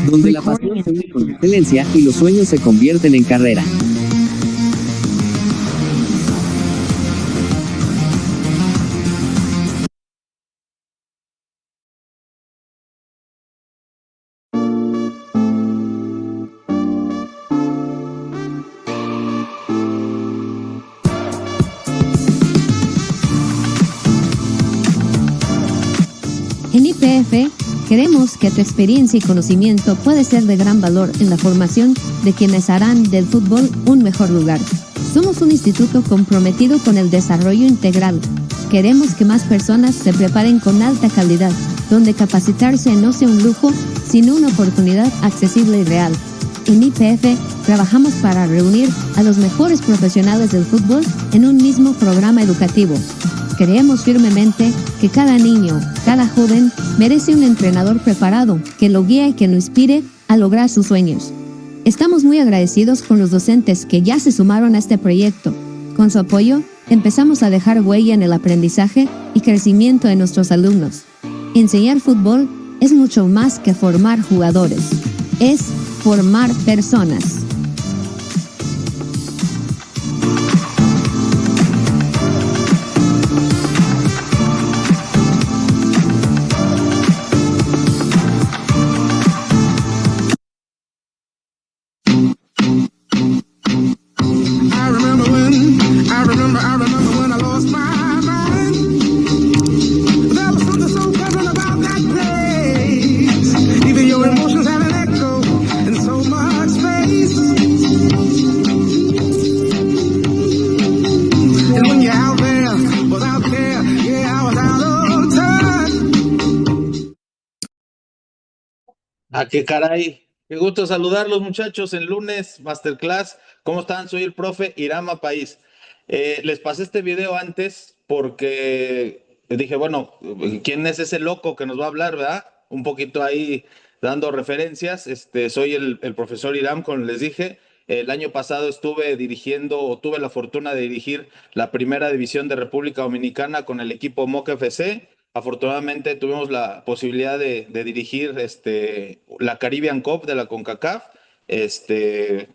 donde la pasión se une con la excelencia y los sueños se convierten en carrera. En IPF, queremos que tu experiencia y conocimiento puede ser de gran valor en la formación de quienes harán del fútbol un mejor lugar. Somos un instituto comprometido con el desarrollo integral. Queremos que más personas se preparen con alta calidad, donde capacitarse no sea un lujo, sino una oportunidad accesible y real. En IPF trabajamos para reunir a los mejores profesionales del fútbol en un mismo programa educativo. Creemos firmemente que cada niño, cada joven, merece un entrenador preparado, que lo guíe y que lo inspire a lograr sus sueños. Estamos muy agradecidos con los docentes que ya se sumaron a este proyecto. Con su apoyo, empezamos a dejar huella en el aprendizaje y crecimiento de nuestros alumnos. Enseñar fútbol es mucho más que formar jugadores, es formar personas. I remember when I lost my mind. There was something so pleasant about that place. Even your emotions have an echo in so much space. And when you're out there, without care, yeah, I was out of touch. Ah, qué caray. Qué gusto saludarlos, muchachos, en lunes Masterclass. ¿Cómo están? Soy el profe Irama País. Les pasé este video antes porque dije, bueno, ¿quién es ese loco que nos va a hablar, verdad? Un poquito ahí dando referencias. Soy el profesor Iram, como les dije. El año pasado estuve dirigiendo, o tuve la fortuna de dirigir la primera división de República Dominicana con el equipo Moca FC. Afortunadamente tuvimos la posibilidad de dirigir la Caribbean Cup de la CONCACAF.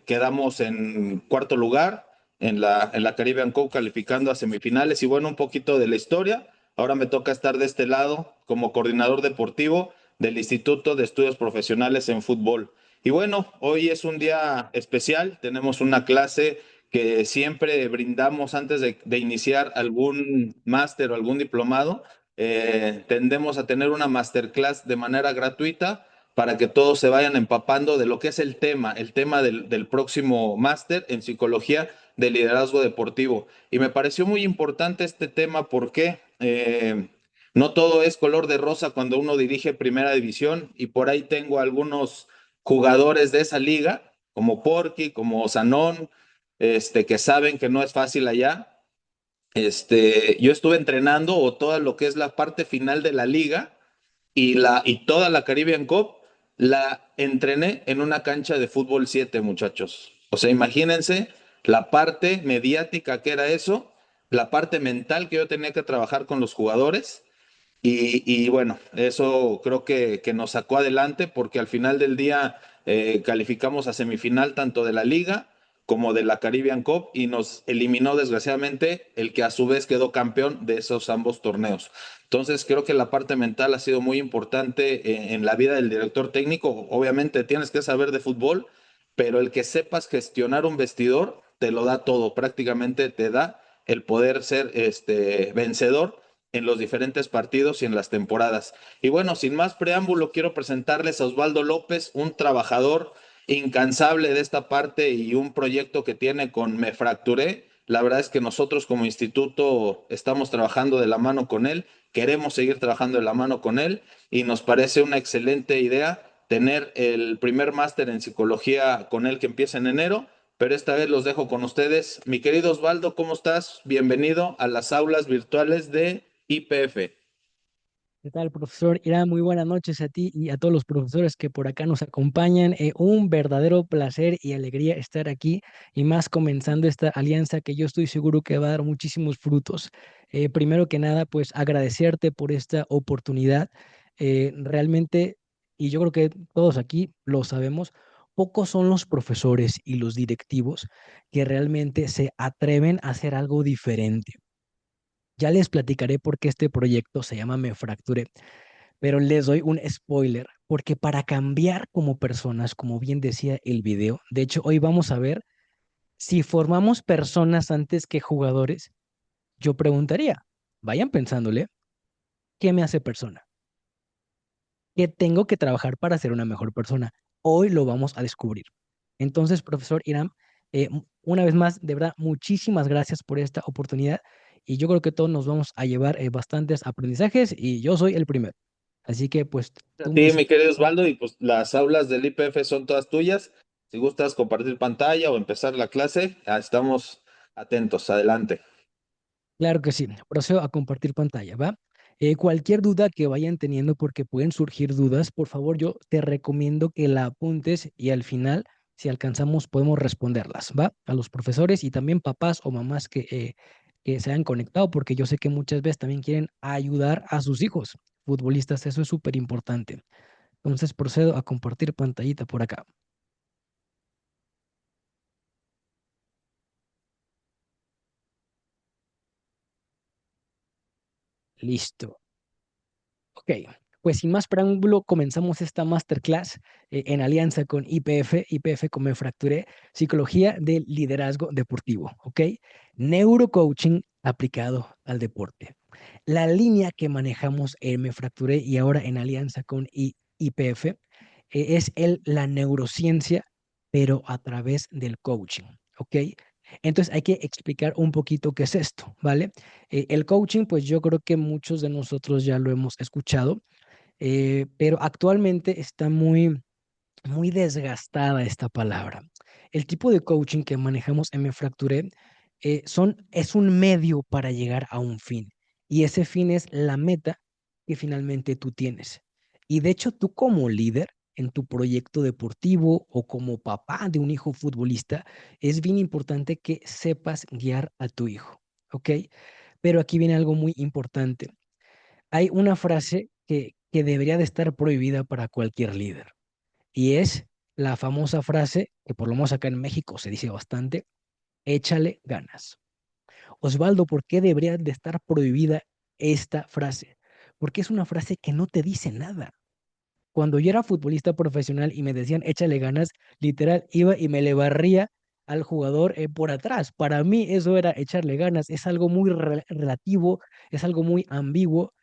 Quedamos en cuarto lugar en la Caribbean Cup, calificando a semifinales. Y bueno, un poquito de la historia. Ahora me toca estar de este lado como coordinador deportivo del Instituto de Estudios Profesionales en Fútbol. Y bueno, hoy es un día especial. Tenemos una clase que siempre brindamos antes de iniciar algún máster o algún diplomado. Tendemos a tener una masterclass de manera gratuita para que todos se vayan empapando de lo que es el tema del próximo máster en psicología de liderazgo deportivo. Y me pareció muy importante este tema porque no todo es color de rosa cuando uno dirige primera división, y por ahí tengo algunos jugadores de esa liga, como Porky, como Sanón, que saben que no es fácil allá. Yo estuve entrenando o toda lo que es la parte final de la liga y toda la Caribbean Cup la entrené en una cancha de fútbol 7, muchachos. O sea, imagínense la parte mediática que era eso, la parte mental que yo tenía que trabajar con los jugadores. Y bueno, eso creo que nos sacó adelante porque al final del día calificamos a semifinal tanto de la liga como de la Caribbean Cup, y nos eliminó desgraciadamente el que a su vez quedó campeón de esos ambos torneos. Entonces creo que la parte mental ha sido muy importante en la vida del director técnico. Obviamente tienes que saber de fútbol, pero el que sepas gestionar un vestidor te lo da todo, prácticamente te da el poder ser vencedor en los diferentes partidos y en las temporadas. Y bueno, sin más preámbulo, quiero presentarles a Osvaldo López, un trabajador incansable de esta parte y un proyecto que tiene con Me Fracturé. La verdad es que nosotros como instituto estamos trabajando de la mano con él, queremos seguir trabajando de la mano con él, y nos parece una excelente idea tener el primer máster en psicología con él que empieza en enero. Pero esta vez los dejo con ustedes. Mi querido Osvaldo, ¿cómo estás? Bienvenido a las aulas virtuales de IPF. ¿Qué tal, profesor Irán? Muy buenas noches a ti y a todos los profesores que por acá nos acompañan. Un verdadero placer y alegría estar aquí, y más comenzando esta alianza que yo estoy seguro que va a dar muchísimos frutos. Primero que nada, pues agradecerte por esta oportunidad. Realmente y yo creo que todos aquí lo sabemos, pocos son los profesores y los directivos que realmente se atreven a hacer algo diferente. Ya les platicaré por qué este proyecto se llama Me Fracturé, pero les doy un spoiler, porque para cambiar como personas, como bien decía el video, de hecho hoy vamos a ver si formamos personas antes que jugadores, yo preguntaría, vayan pensándole, ¿qué me hace persona? ¿Qué tengo que trabajar para ser una mejor persona? Hoy lo vamos a descubrir. Entonces, profesor Iram, una vez más, de verdad, muchísimas gracias por esta oportunidad y yo creo que todos nos vamos a llevar bastantes aprendizajes y yo soy el primero. Así que, pues, tú me Sí, dices, mi querido Osvaldo, y pues las aulas del IPF son todas tuyas. Si gustas compartir pantalla o empezar la clase, estamos atentos. Adelante. claro que sí, procedo a compartir pantalla, ¿va? Cualquier duda que vayan teniendo, porque pueden surgir dudas, por favor, yo te recomiendo que la apuntes y al final, si alcanzamos, podemos responderlas, ¿va? A los profesores y también papás o mamás que se han conectado, porque yo sé que muchas veces también quieren ayudar a sus hijos futbolistas, eso es súper importante. Entonces procedo a compartir pantallita por acá. Listo. Ok, pues sin más preámbulo, comenzamos esta masterclass en alianza con IPF, IPF como me fracturé, Psicología del Liderazgo Deportivo, ¿ok? Neurocoaching aplicado al deporte. La línea que manejamos en Me Fracturé y ahora en alianza con IPF es la neurociencia, pero a través del coaching, ¿ok? Entonces hay que explicar un poquito qué es esto, ¿vale? El coaching, pues yo creo que muchos de nosotros ya lo hemos escuchado, pero actualmente está muy desgastada esta palabra. El tipo de coaching que manejamos en Me Fracturé es un medio para llegar a un fin y ese fin es la meta que finalmente tú tienes. Y de hecho tú como líder en tu proyecto deportivo o como papá de un hijo futbolista, es bien importante que sepas guiar a tu hijo, ¿ok? Pero aquí viene algo muy importante. Hay una frase que debería de estar prohibida para cualquier líder y es la famosa frase que por lo menos acá en México se dice bastante, échale ganas. Osvaldo, ¿por qué debería de estar prohibida esta frase? Porque es una frase que no te dice nada. Cuando yo era futbolista profesional y me decían échale ganas, literal iba y me le barría al jugador por atrás. Para mí eso era echarle ganas, es algo muy relativo, es algo muy ambiguo.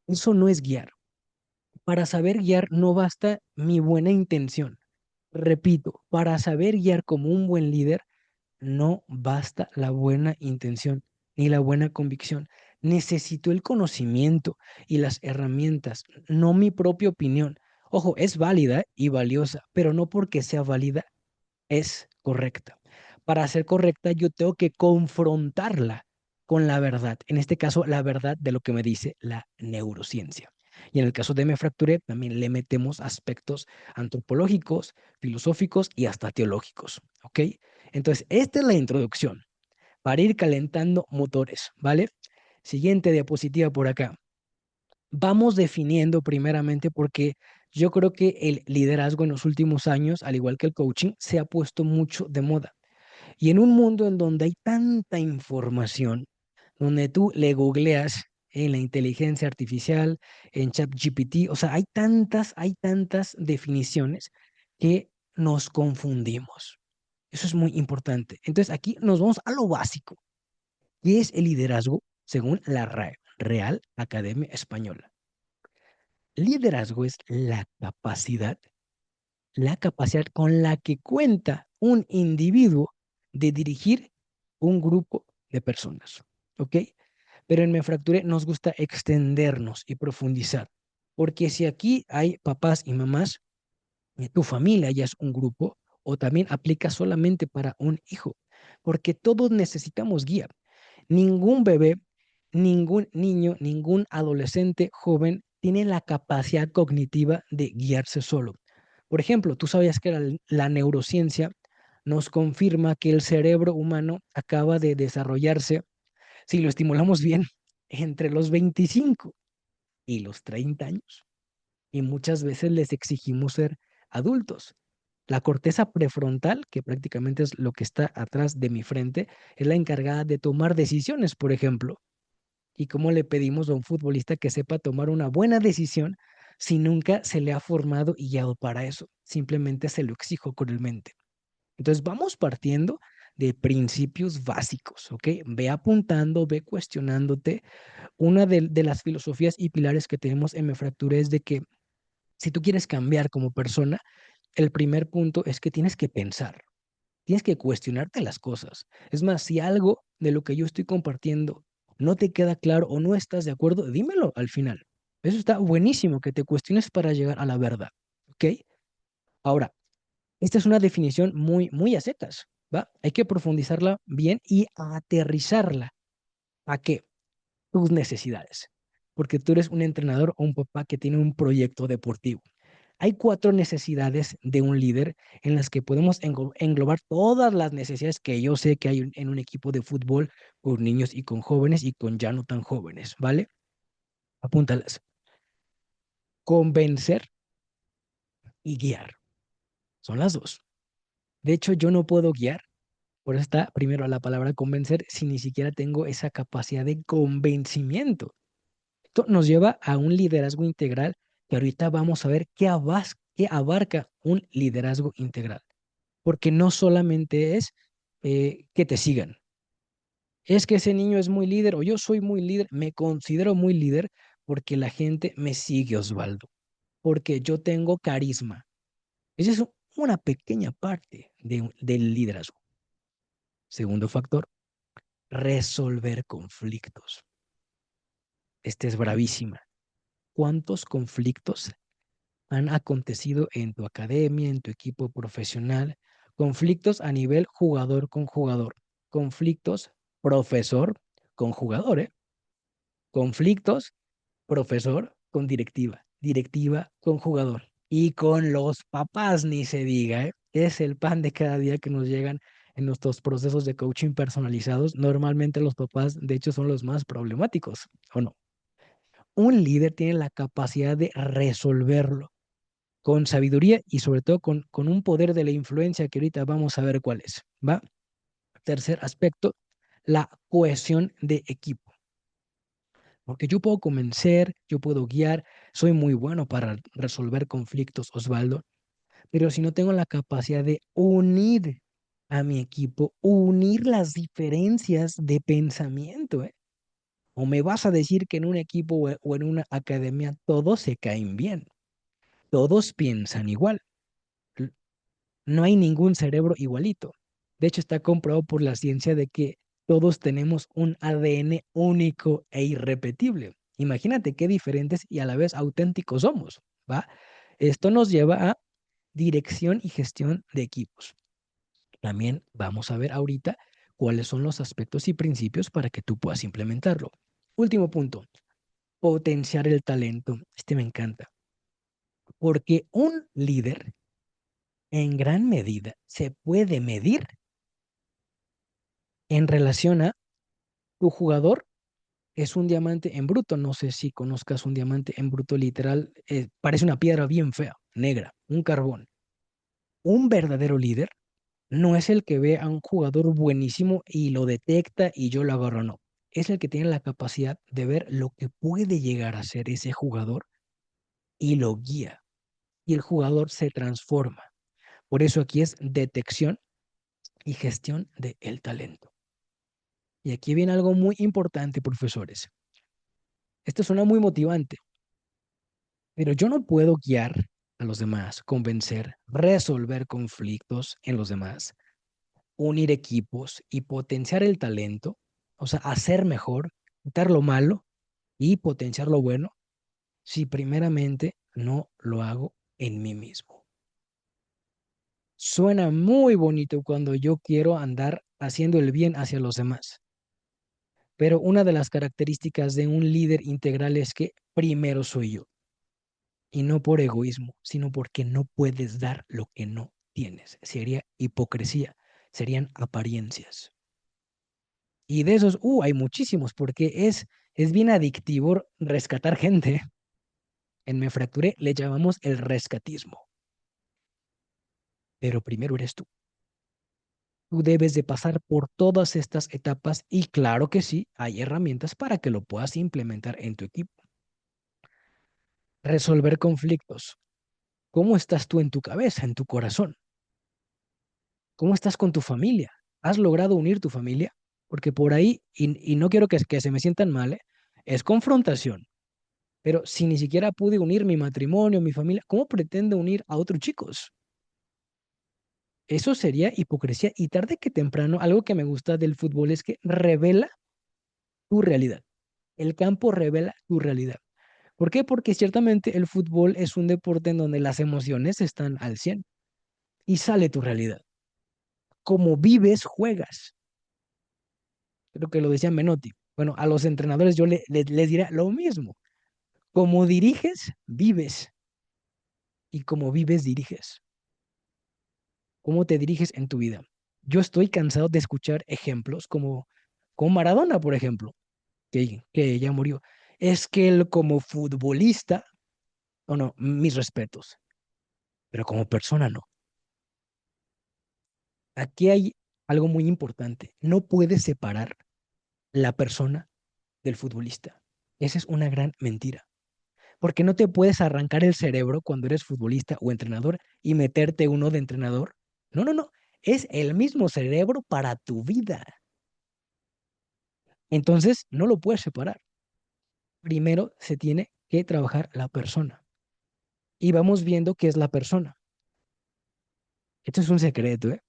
Eso no es guiar. Para saber guiar no basta mi buena intención. Repito, para saber guiar como un buen líder, no basta la buena intención ni la buena convicción. Necesito el conocimiento y las herramientas, no mi propia opinión. Ojo, es válida y valiosa, pero no porque sea válida es correcta. Para ser correcta, yo tengo que confrontarla con la verdad. En este caso, la verdad de lo que me dice la neurociencia. Y en el caso de Me Fracturé, también le metemos aspectos antropológicos, filosóficos y hasta teológicos. ¿Ok? Entonces, esta es la introducción para ir calentando motores, ¿vale? Siguiente diapositiva por acá. Vamos definiendo primeramente porque yo creo que el liderazgo en los últimos años, al igual que el coaching, se ha puesto mucho de moda. Y en un mundo en donde hay tanta información, donde tú le googleas en la inteligencia artificial, en ChatGPT, o sea, hay tantas definiciones que nos confundimos. Eso es muy importante. Entonces aquí nos vamos a lo básico. ¿Qué es el liderazgo según la Real Academia Española? Liderazgo es la capacidad con la que cuenta un individuo de dirigir un grupo de personas. ¿Ok? Pero en Me Fracturé nos gusta extendernos y profundizar. Porque si aquí hay papás y mamás, tu familia ya es un grupo, o también aplica solamente para un hijo. Porque todos necesitamos guía. Ningún bebé, ningún niño, ningún adolescente joven tiene la capacidad cognitiva de guiarse solo. Por ejemplo, tú sabías que la neurociencia nos confirma que el cerebro humano acaba de desarrollarse, si lo estimulamos bien, entre los 25 y los 30 años. y muchas veces les exigimos ser adultos. La corteza prefrontal, que prácticamente es lo que está atrás de mi frente, es la encargada de tomar decisiones, por ejemplo. ¿Y cómo le pedimos a un futbolista que sepa tomar una buena decisión si nunca se le ha formado y guiado para eso? Simplemente se lo exijo cruelmente. Entonces vamos partiendo de principios básicos, ¿ok? Ve apuntando, ve cuestionándote. Una de las filosofías y pilares que tenemos en Mi Fractura es de que si tú quieres cambiar como persona, el primer punto es que tienes que pensar, tienes que cuestionarte las cosas. Es más, si algo de lo que yo estoy compartiendo no te queda claro o no estás de acuerdo, dímelo al final. Eso está buenísimo, que te cuestiones para llegar a la verdad, ¿ok? Ahora, esta es una definición muy a secas, ¿va? Hay que profundizarla bien y aterrizarla. ¿A qué? Tus necesidades. Porque tú eres un entrenador o un papá que tiene un proyecto deportivo. Hay 4 necesidades de un líder en las que podemos englobar todas las necesidades que yo sé que hay en un equipo de fútbol con niños y con jóvenes y con ya no tan jóvenes, ¿vale? Apúntalas. Convencer y guiar. Son las dos. De hecho, yo no puedo guiar. Por eso está primero la palabra convencer si ni siquiera tengo esa capacidad de convencimiento. Esto nos lleva a un liderazgo integral que ahorita vamos a ver qué abarca un liderazgo integral. Porque no solamente es que te sigan. Es que ese niño es muy líder o yo soy muy líder, me considero muy líder porque la gente me sigue, Osvaldo, porque yo tengo carisma. Esa es una pequeña parte del liderazgo. Segundo factor, resolver conflictos. Esta es bravísima. ¿Cuántos conflictos han acontecido en tu academia, en tu equipo profesional? Conflictos a nivel jugador con jugador, conflictos profesor con jugador, ¿eh? Conflictos profesor con directiva, directiva con jugador y con los papás, ni se diga, ¿eh? Es el pan de cada día que nos llegan en nuestros procesos de coaching personalizados. Normalmente los papás, de hecho, son los más problemáticos, ¿o no? Un líder tiene la capacidad de resolverlo con sabiduría y sobre todo con un poder de la influencia que ahorita vamos a ver cuál es, ¿va? Tercer aspecto, la cohesión de equipo. Porque yo puedo convencer, yo puedo guiar, soy muy bueno para resolver conflictos, Osvaldo, pero si no tengo la capacidad de unir a mi equipo, unir las diferencias de pensamiento, ¿eh? O me vas a decir que en un equipo o en una academia todos se caen bien, todos piensan igual. No hay ningún cerebro igualito. De hecho, está comprobado por la ciencia de que todos tenemos un ADN único e irrepetible. Imagínate qué diferentes y a la vez auténticos somos, ¿va? Esto nos lleva a dirección y gestión de equipos. También vamos a ver ahorita cuáles son los aspectos y principios para que tú puedas implementarlo. Último punto, potenciar el talento. Este me encanta, porque un líder en gran medida se puede medir en relación a tu jugador es un diamante en bruto. No sé si conozcas un diamante en bruto literal. Parece una piedra bien fea, negra, un carbón. Un verdadero líder no es el que ve a un jugador buenísimo y lo detecta y yo lo agarro, no. Es el que tiene la capacidad de ver lo que puede llegar a ser ese jugador y lo guía. Y el jugador se transforma. Por eso aquí es detección y gestión del talento. Y aquí viene algo muy importante, profesores. Esto suena muy motivante, pero yo no puedo guiar a los demás, convencer, resolver conflictos en los demás, unir equipos y potenciar el talento, o sea, hacer mejor, quitar lo malo y potenciar lo bueno, si primeramente no lo hago en mí mismo. Suena muy bonito cuando yo quiero andar haciendo el bien hacia los demás, pero una de las características de un líder integral es que primero soy yo. Y no por egoísmo, sino porque no puedes dar lo que no tienes. Sería hipocresía, serían apariencias. Y de esos, hay muchísimos, porque es bien adictivo rescatar gente. En Me Fracturé le llamamos el rescatismo. Pero primero eres tú. Tú debes de pasar por todas estas etapas y claro que sí, hay herramientas para que lo puedas implementar en tu equipo. Resolver conflictos. ¿Cómo estás tú en tu cabeza, en tu corazón? ¿Cómo estás con tu familia? ¿Has logrado unir tu familia? Porque por ahí, y no quiero que se me sientan mal, ¿eh? Es confrontación. Pero si ni siquiera pude unir mi matrimonio, mi familia, ¿cómo pretendo unir a otros chicos? Eso sería hipocresía y tarde que temprano, algo que me gusta del fútbol es que revela tu realidad. El campo revela tu realidad. ¿Por qué? Porque ciertamente el fútbol es un deporte en donde las emociones están al 100 y sale tu realidad. Como vives, juegas. Creo que lo decía Menotti. Bueno, a los entrenadores yo les diría lo mismo. Como diriges, vives. Y como vives, diriges. ¿Cómo te diriges en tu vida? Yo estoy cansado de escuchar ejemplos como Maradona, por ejemplo, que ya murió. Es que él como futbolista, o no, mis respetos, pero como persona no. Aquí hay algo muy importante. No puedes separar la persona del futbolista. Esa es una gran mentira. Porque no te puedes arrancar el cerebro cuando eres futbolista o entrenador y meterte uno de entrenador. No, no, no. Es el mismo cerebro para tu vida. Entonces, no lo puedes separar. Primero se tiene que trabajar la persona. Y vamos viendo qué es la persona. Esto es un secreto, ¿eh?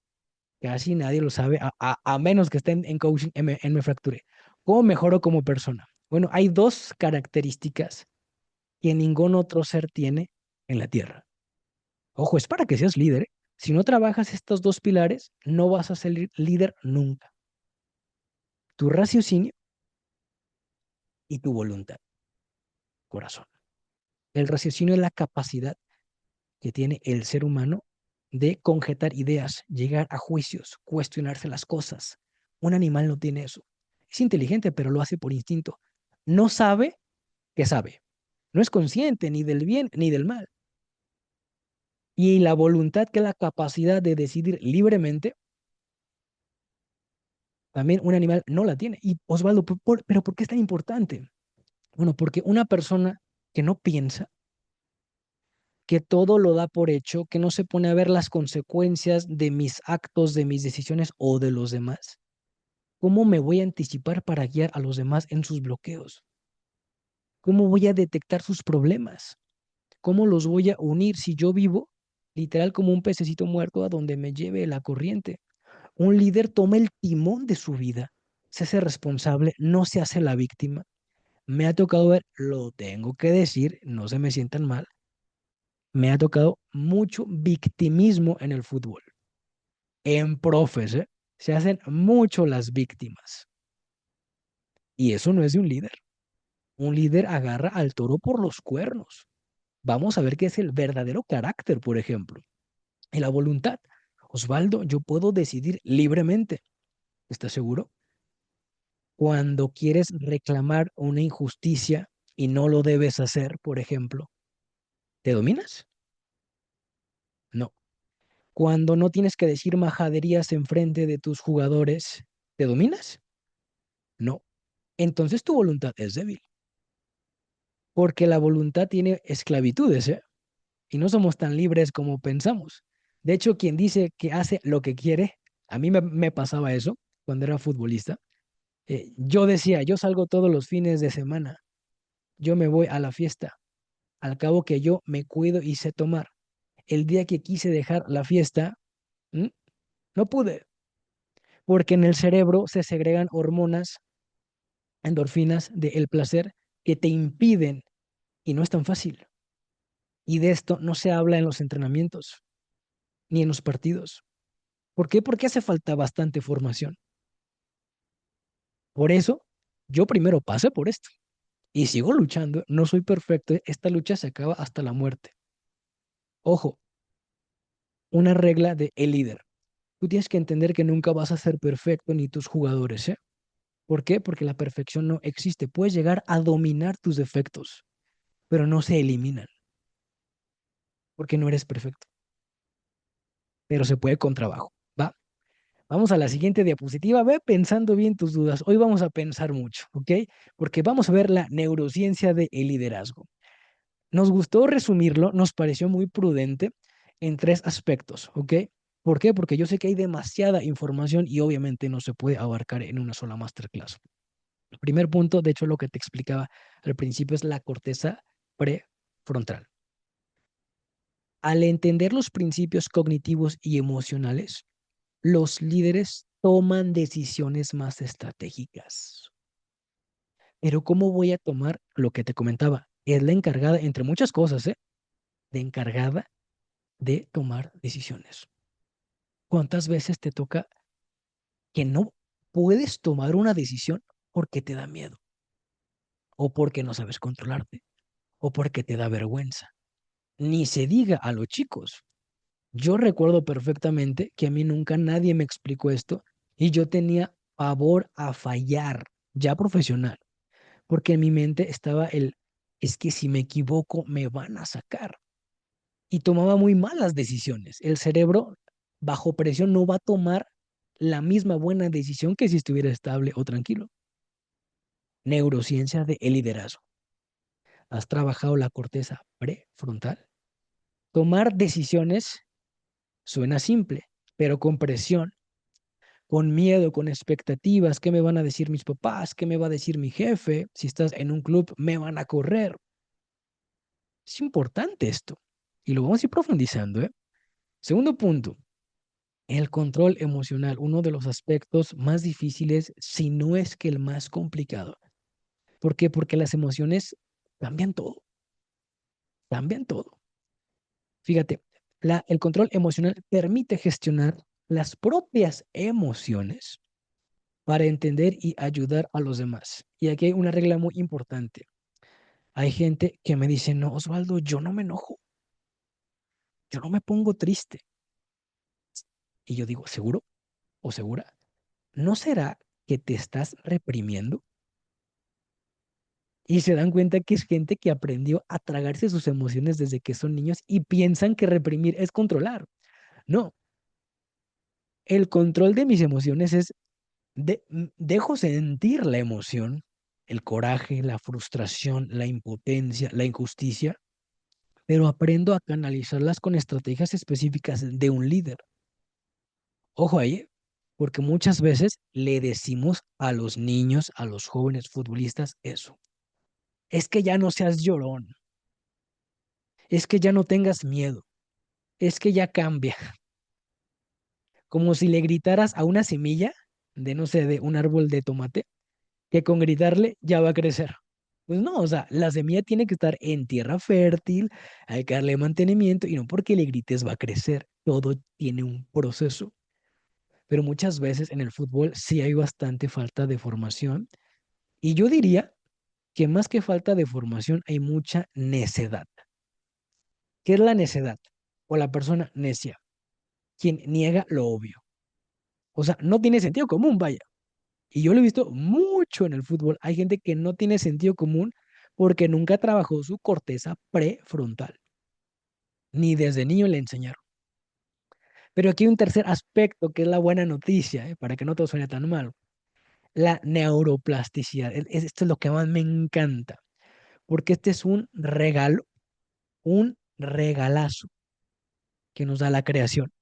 Casi nadie lo sabe, a menos que estén en coaching en Me Fracturé. ¿Cómo mejoro como persona? Bueno, hay dos características que ningún otro ser tiene en la Tierra. Ojo, es para que seas líder, ¿eh? Si no trabajas estos dos pilares, no vas a ser líder nunca. Tu raciocinio y tu voluntad, corazón. El raciocinio es la capacidad que tiene el ser humano de conjetar ideas, llegar a juicios, cuestionarse las cosas. Un animal no tiene eso. Es inteligente, pero lo hace por instinto. No sabe que sabe. No es consciente ni del bien ni del mal. Y la voluntad, que es la capacidad de decidir libremente, también un animal no la tiene. Y Osvaldo, ¿pero por qué es tan importante? Bueno, porque una persona que no piensa, que todo lo da por hecho, que no se pone a ver las consecuencias de mis actos, de mis decisiones o de los demás, ¿cómo me voy a anticipar para guiar a los demás en sus bloqueos? ¿Cómo voy a detectar sus problemas? ¿Cómo los voy a unir si yo vivo literal como un pececito muerto a donde me lleve la corriente? Un líder toma el timón de su vida, se hace responsable, no se hace la víctima. Me ha tocado ver, lo tengo que decir, no se me sientan mal, me ha tocado mucho victimismo en el fútbol. En profes, ¿eh? Se hacen mucho las víctimas. Y eso no es de un líder. Un líder agarra al toro por los cuernos. Vamos a ver qué es el verdadero carácter, por ejemplo. Y la voluntad. Osvaldo, yo puedo decidir libremente. ¿Estás seguro? Cuando quieres reclamar una injusticia y no lo debes hacer, por ejemplo, ¿te dominas? No. Cuando no tienes que decir majaderías en frente de tus jugadores, ¿te dominas? No. Entonces tu voluntad es débil, porque la voluntad tiene esclavitudes, ¿eh? Y no somos tan libres como pensamos. De hecho, quien dice que hace lo que quiere, a mí me pasaba eso cuando era futbolista. Yo decía, yo salgo todos los fines de semana, yo me voy a la fiesta, al cabo que yo me cuido y sé tomar. El día que quise dejar la fiesta, ¿m? No pude, porque en el cerebro se segregan hormonas, endorfinas del placer que te impiden y no es tan fácil. Y de esto no se habla en los entrenamientos ni en los partidos. ¿Por qué? Porque hace falta bastante formación. Por eso, yo primero pasé por esto y sigo luchando. No soy perfecto. Esta lucha se acaba hasta la muerte. Ojo, una regla de el líder. Tú tienes que entender que nunca vas a ser perfecto ni tus jugadores, ¿eh? ¿Por qué? Porque la perfección no existe. Puedes llegar a dominar tus defectos, pero no se eliminan, porque no eres perfecto, pero se puede con trabajo, ¿va? Vamos a la siguiente diapositiva. Ve pensando bien tus dudas. Hoy vamos a pensar mucho, ¿ok? Porque vamos a ver la neurociencia del liderazgo. Nos gustó resumirlo, nos pareció muy prudente en tres aspectos, ¿ok? ¿Por qué? Porque yo sé que hay demasiada información y obviamente no se puede abarcar en una sola masterclass. El primer punto, de hecho, lo que te explicaba al principio es la corteza prefrontal. Al entender los principios cognitivos y emocionales, los líderes toman decisiones más estratégicas. Pero ¿cómo voy a tomar lo que te comentaba? Es la encargada, entre muchas cosas, ¿eh? De encargada de tomar decisiones. ¿Cuántas veces te toca que no puedes tomar una decisión porque te da miedo? O porque no sabes controlarte, o porque te da vergüenza. Ni se diga a los chicos. Yo recuerdo perfectamente que a mí nunca nadie me explicó esto y yo tenía pavor a fallar, ya profesional, porque en mi mente estaba es que si me equivoco me van a sacar. Y tomaba muy malas decisiones. El cerebro bajo presión no va a tomar la misma buena decisión que si estuviera estable o tranquilo. Neurociencia de el liderazgo. ¿Has trabajado la corteza prefrontal? Tomar decisiones suena simple, pero con presión, con miedo, con expectativas, ¿qué me van a decir mis papás? ¿Qué me va a decir mi jefe? Si estás en un club, me van a correr. Es importante esto. Y lo vamos a ir profundizando, ¿eh? Segundo punto, el control emocional, uno de los aspectos más difíciles, si no es que el más complicado. ¿Por qué? Porque las emociones cambian todo, cambian todo. Fíjate, el control emocional permite gestionar las propias emociones para entender y ayudar a los demás. Y aquí hay una regla muy importante. Hay gente que me dice, no, Osvaldo, yo no me enojo, yo no me pongo triste. Y yo digo, ¿seguro o segura? ¿No será que te estás reprimiendo? Y se dan cuenta que es gente que aprendió a tragarse sus emociones desde que son niños y piensan que reprimir es controlar. No, el control de mis emociones es dejo sentir la emoción, el coraje, la frustración, la impotencia, la injusticia, pero aprendo a canalizarlas con estrategias específicas de un líder. Ojo ahí, porque muchas veces le decimos a los niños, a los jóvenes futbolistas eso. Es que ya no seas llorón, es que ya no tengas miedo, es que ya cambia. Como si le gritaras a una semilla de, no sé, de un árbol de tomate, que con gritarle ya va a crecer. Pues no, o sea, la semilla tiene que estar en tierra fértil, hay que darle mantenimiento y no porque le grites va a crecer. Todo tiene un proceso. Pero muchas veces en el fútbol sí hay bastante falta de formación. Y yo diría que más que falta de formación hay mucha necedad. ¿Qué es la necedad? O la persona necia, quien niega lo obvio. O sea, no tiene sentido común, vaya. Y yo lo he visto mucho en el fútbol. Hay gente que no tiene sentido común porque nunca trabajó su corteza prefrontal, ni desde niño le enseñaron. Pero aquí hay un tercer aspecto que es la buena noticia, para que no todo suene tan mal. La neuroplasticidad. Esto es lo que más me encanta, porque este es un regalazo que nos da la creación.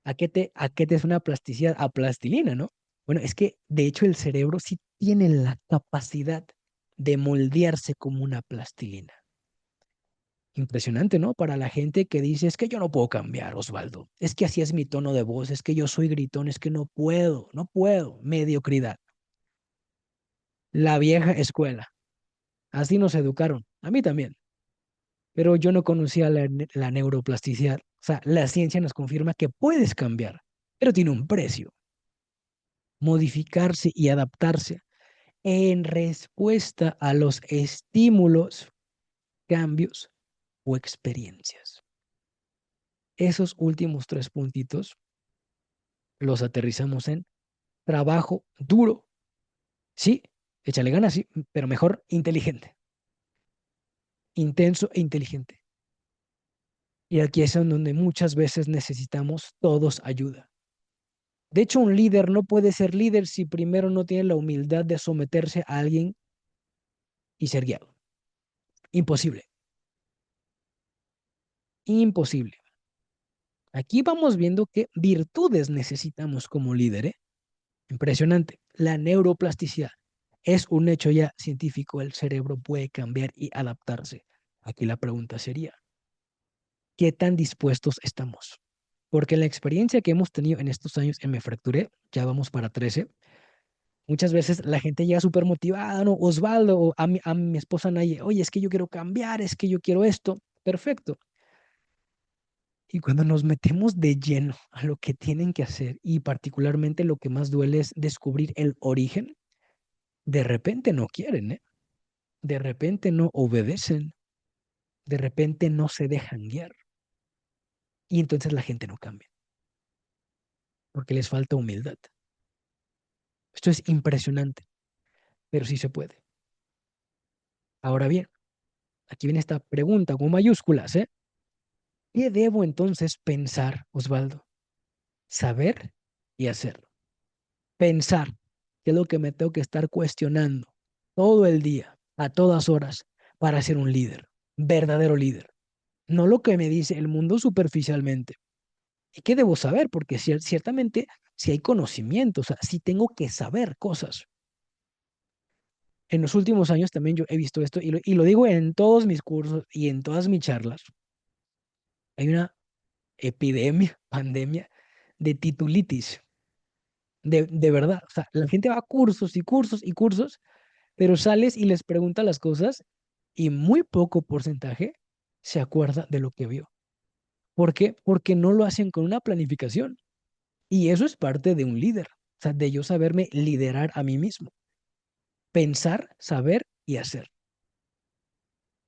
A qué te es una plasticidad? A plastilina, ¿no? Bueno, es que de hecho el cerebro sí tiene la capacidad de moldearse como una plastilina. Impresionante, ¿no? Para la gente que dice, es que yo no puedo cambiar, Osvaldo. Es que así es mi tono de voz, es que yo soy gritón, es que no puedo, no puedo. Mediocridad. La vieja escuela. Así nos educaron. A mí también. Pero yo no conocía la neuroplasticidad. O sea, la ciencia nos confirma que puedes cambiar, pero tiene un precio. Modificarse y adaptarse en respuesta a los estímulos, cambios o experiencias. Esos últimos tres puntitos los aterrizamos en trabajo duro. Sí, échale ganas, sí, pero mejor inteligente. intenso e inteligente. Y aquí es en donde muchas veces necesitamos todos ayuda. De hecho, un líder no puede ser líder si primero no tiene la humildad de someterse a alguien y ser guiado. Imposible, imposible. Aquí vamos viendo qué virtudes necesitamos como líder, ¿eh? Impresionante. La neuroplasticidad es un hecho ya científico. El cerebro puede cambiar y adaptarse. Aquí la pregunta sería, ¿qué tan dispuestos estamos? Porque la experiencia que hemos tenido en estos años en Me Fracturé, ya vamos para 13, muchas veces la gente llega súper motivada, ¿no? Osvaldo, o a mi esposa Naye, oye, es que yo quiero cambiar, es que yo quiero esto. Perfecto. Y cuando nos metemos de lleno a lo que tienen que hacer y particularmente lo que más duele es descubrir el origen, de repente no quieren, ¿eh? De repente no obedecen, de repente no se dejan guiar. Y entonces la gente no cambia, porque les falta humildad. Esto es impresionante, pero sí se puede. Ahora bien, aquí viene esta pregunta con mayúsculas, ¿eh? ¿Qué debo entonces pensar, Osvaldo? Saber y hacerlo. Pensar, que es lo que me tengo que estar cuestionando todo el día, a todas horas, para ser un líder, verdadero líder. No lo que me dice el mundo superficialmente. ¿Y qué debo saber? Porque ciertamente si hay conocimiento, o sea, si tengo que saber cosas. En los últimos años también yo he visto esto y lo digo en todos mis cursos y en todas mis charlas. Hay una epidemia, pandemia de titulitis, de verdad. O sea, la gente va a cursos y cursos y cursos, pero sales y les preguntas las cosas y muy poco porcentaje se acuerda de lo que vio. ¿Por qué? Porque no lo hacen con una planificación. Y eso es parte de un líder, o sea, de yo saberme liderar a mí mismo. Pensar, saber y hacer.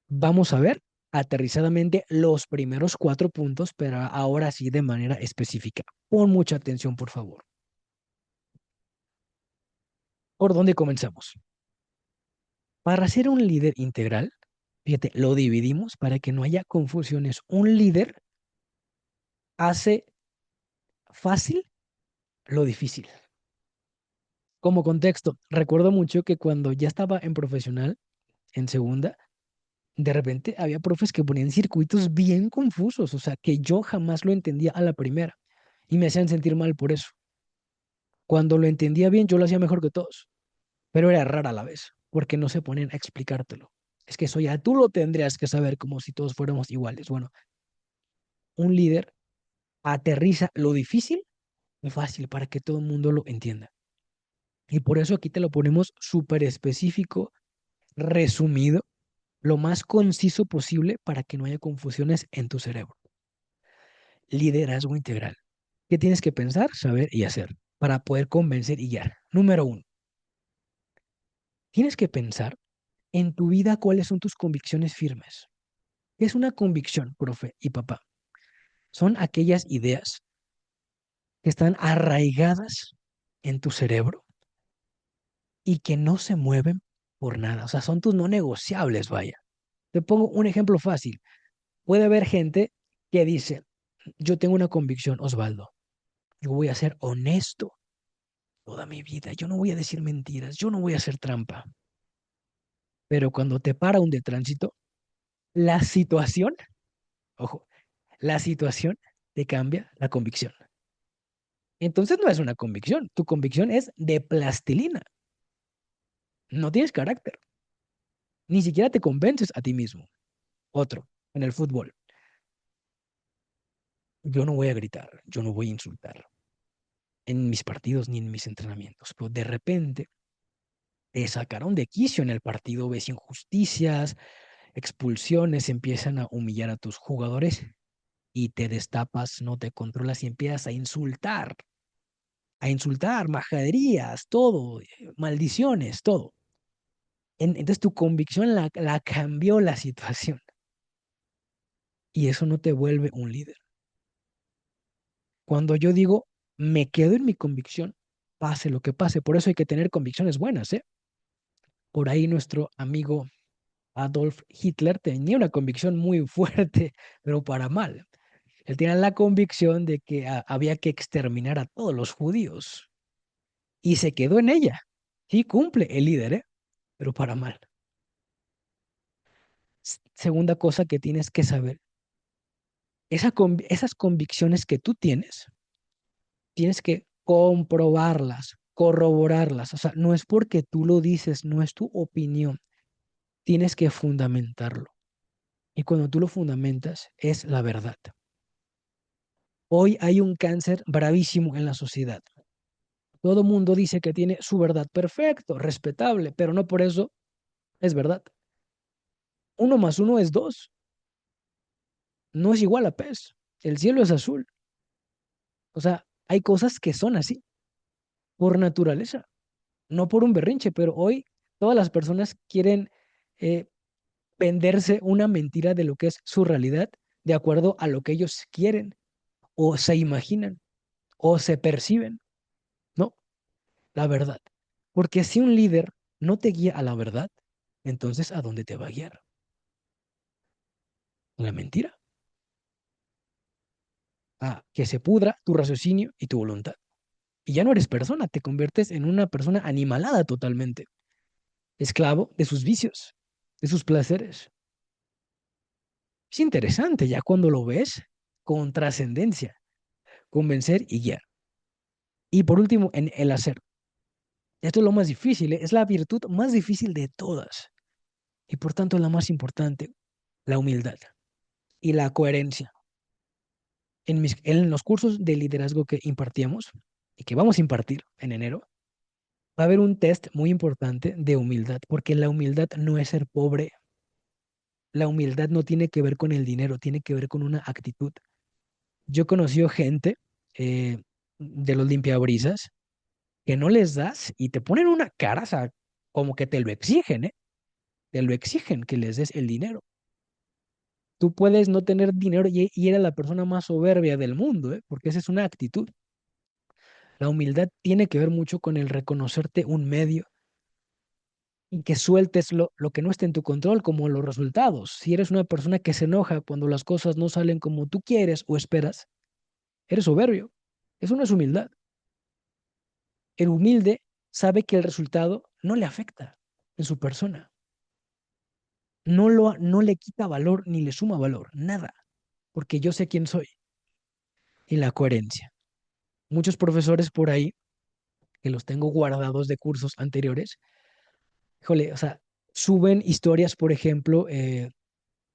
Vamos a ver aterrizadamente los primeros 4 puntos, pero ahora sí de manera específica. Pon mucha atención, por favor. ¿Por dónde comenzamos? Para ser un líder integral, fíjate, lo dividimos para que no haya confusiones. Un líder hace fácil lo difícil. Como contexto, recuerdo mucho que cuando ya estaba en profesional, en segunda, de repente había profes que ponían circuitos bien confusos, o sea, que yo jamás lo entendía a la primera y me hacían sentir mal por eso. Cuando lo entendía bien, yo lo hacía mejor que todos, pero era rara a la vez, porque no se ponen a explicártelo. Es que eso ya tú lo tendrías que saber como si todos fuéramos iguales. Bueno, un líder aterriza lo difícil y fácil para que todo el mundo lo entienda. Y por eso aquí te lo ponemos súper específico, resumido, lo más conciso posible para que no haya confusiones en tu cerebro. Liderazgo integral. ¿Qué tienes que pensar, saber y hacer para poder convencer y guiar? Número uno, tienes que pensar en tu vida cuáles son tus convicciones firmes. ¿Qué es una convicción, profe y papá? Son aquellas ideas que están arraigadas en tu cerebro y que no se mueven por nada. O sea, son tus no negociables, vaya. Te pongo un ejemplo fácil. Puede haber gente que dice, yo tengo una convicción, Osvaldo, yo voy a ser honesto toda mi vida, yo no voy a decir mentiras, yo no voy a hacer trampa. Pero cuando te para un de tránsito, la situación, ojo, la situación te cambia la convicción. Entonces no es una convicción, tu convicción es de plastilina. No tienes carácter, ni siquiera te convences a ti mismo. Otro, en el fútbol, yo no voy a gritar, yo no voy a insultar en mis partidos ni en mis entrenamientos, pero de repente te sacaron de quicio en el partido, ves injusticias, expulsiones, empiezan a humillar a tus jugadores y te destapas, no te controlas y empiezas a insultar, majaderías, todo, maldiciones, todo. Entonces tu convicción la cambió la situación y eso no te vuelve un líder. Cuando yo digo, me quedo en mi convicción, pase lo que pase, por eso hay que tener convicciones buenas, ¿eh? Por ahí nuestro amigo Adolf Hitler tenía una convicción muy fuerte, pero para mal. Él tenía la convicción de que había que exterminar a todos los judíos y se quedó en ella. Sí, cumple el líder, ¿eh? Pero para mal. Segunda cosa que tienes que saber, esas convicciones que tú tienes que comprobarlas, corroborarlas. O sea, no es porque tú lo dices, no es tu opinión. Tienes que fundamentarlo. Y cuando tú lo fundamentas, es la verdad. Hoy hay un cáncer bravísimo en la sociedad. Todo mundo dice que tiene su verdad perfecto, respetable, pero no por eso es verdad. Uno más uno es dos. No es igual a pez. El cielo es azul. O sea, hay cosas que son así, por naturaleza, no por un berrinche, pero hoy todas las personas quieren eh, venderse una mentira de lo que es su realidad de acuerdo a lo que ellos quieren o se imaginan o se perciben. No, la verdad. Porque si un líder no te guía a la verdad, entonces ¿a dónde te va a guiar? La mentira. A que se pudra tu raciocinio y tu voluntad. Y ya no eres persona, te conviertes en una persona animalada totalmente, esclavo de sus vicios, de sus placeres. Es interesante ya cuando lo ves con trascendencia, convencer y guiar. Y por último, en el hacer. Esto es lo más difícil, ¿eh? Es la virtud más difícil de todas y por tanto la más importante, la humildad y la coherencia. En los cursos de liderazgo que impartíamos y que vamos a impartir en enero, va a haber un test muy importante de humildad, porque la humildad no es ser pobre, la humildad no tiene que ver con el dinero, tiene que ver con una actitud. Yo he conocido gente de los limpiabrisas que no les das y te ponen una cara, o sea, como que te lo exigen, ¿eh? Te lo exigen que les des el dinero. Tú puedes no tener dinero y eres la persona más soberbia del mundo, ¿eh? Porque esa es una actitud. La humildad tiene que ver mucho con el reconocerte un medio y que sueltes lo que no esté en tu control, como los resultados. Si eres una persona que se enoja cuando las cosas no salen como tú quieres o esperas, eres soberbio. Eso no es humildad. El humilde sabe que el resultado no le afecta en su persona. No le quita valor ni le suma valor, nada, porque yo sé quién soy. Y la coherencia. Muchos profesores por ahí, que los tengo guardados de cursos anteriores, híjole, o sea, suben historias, por ejemplo, en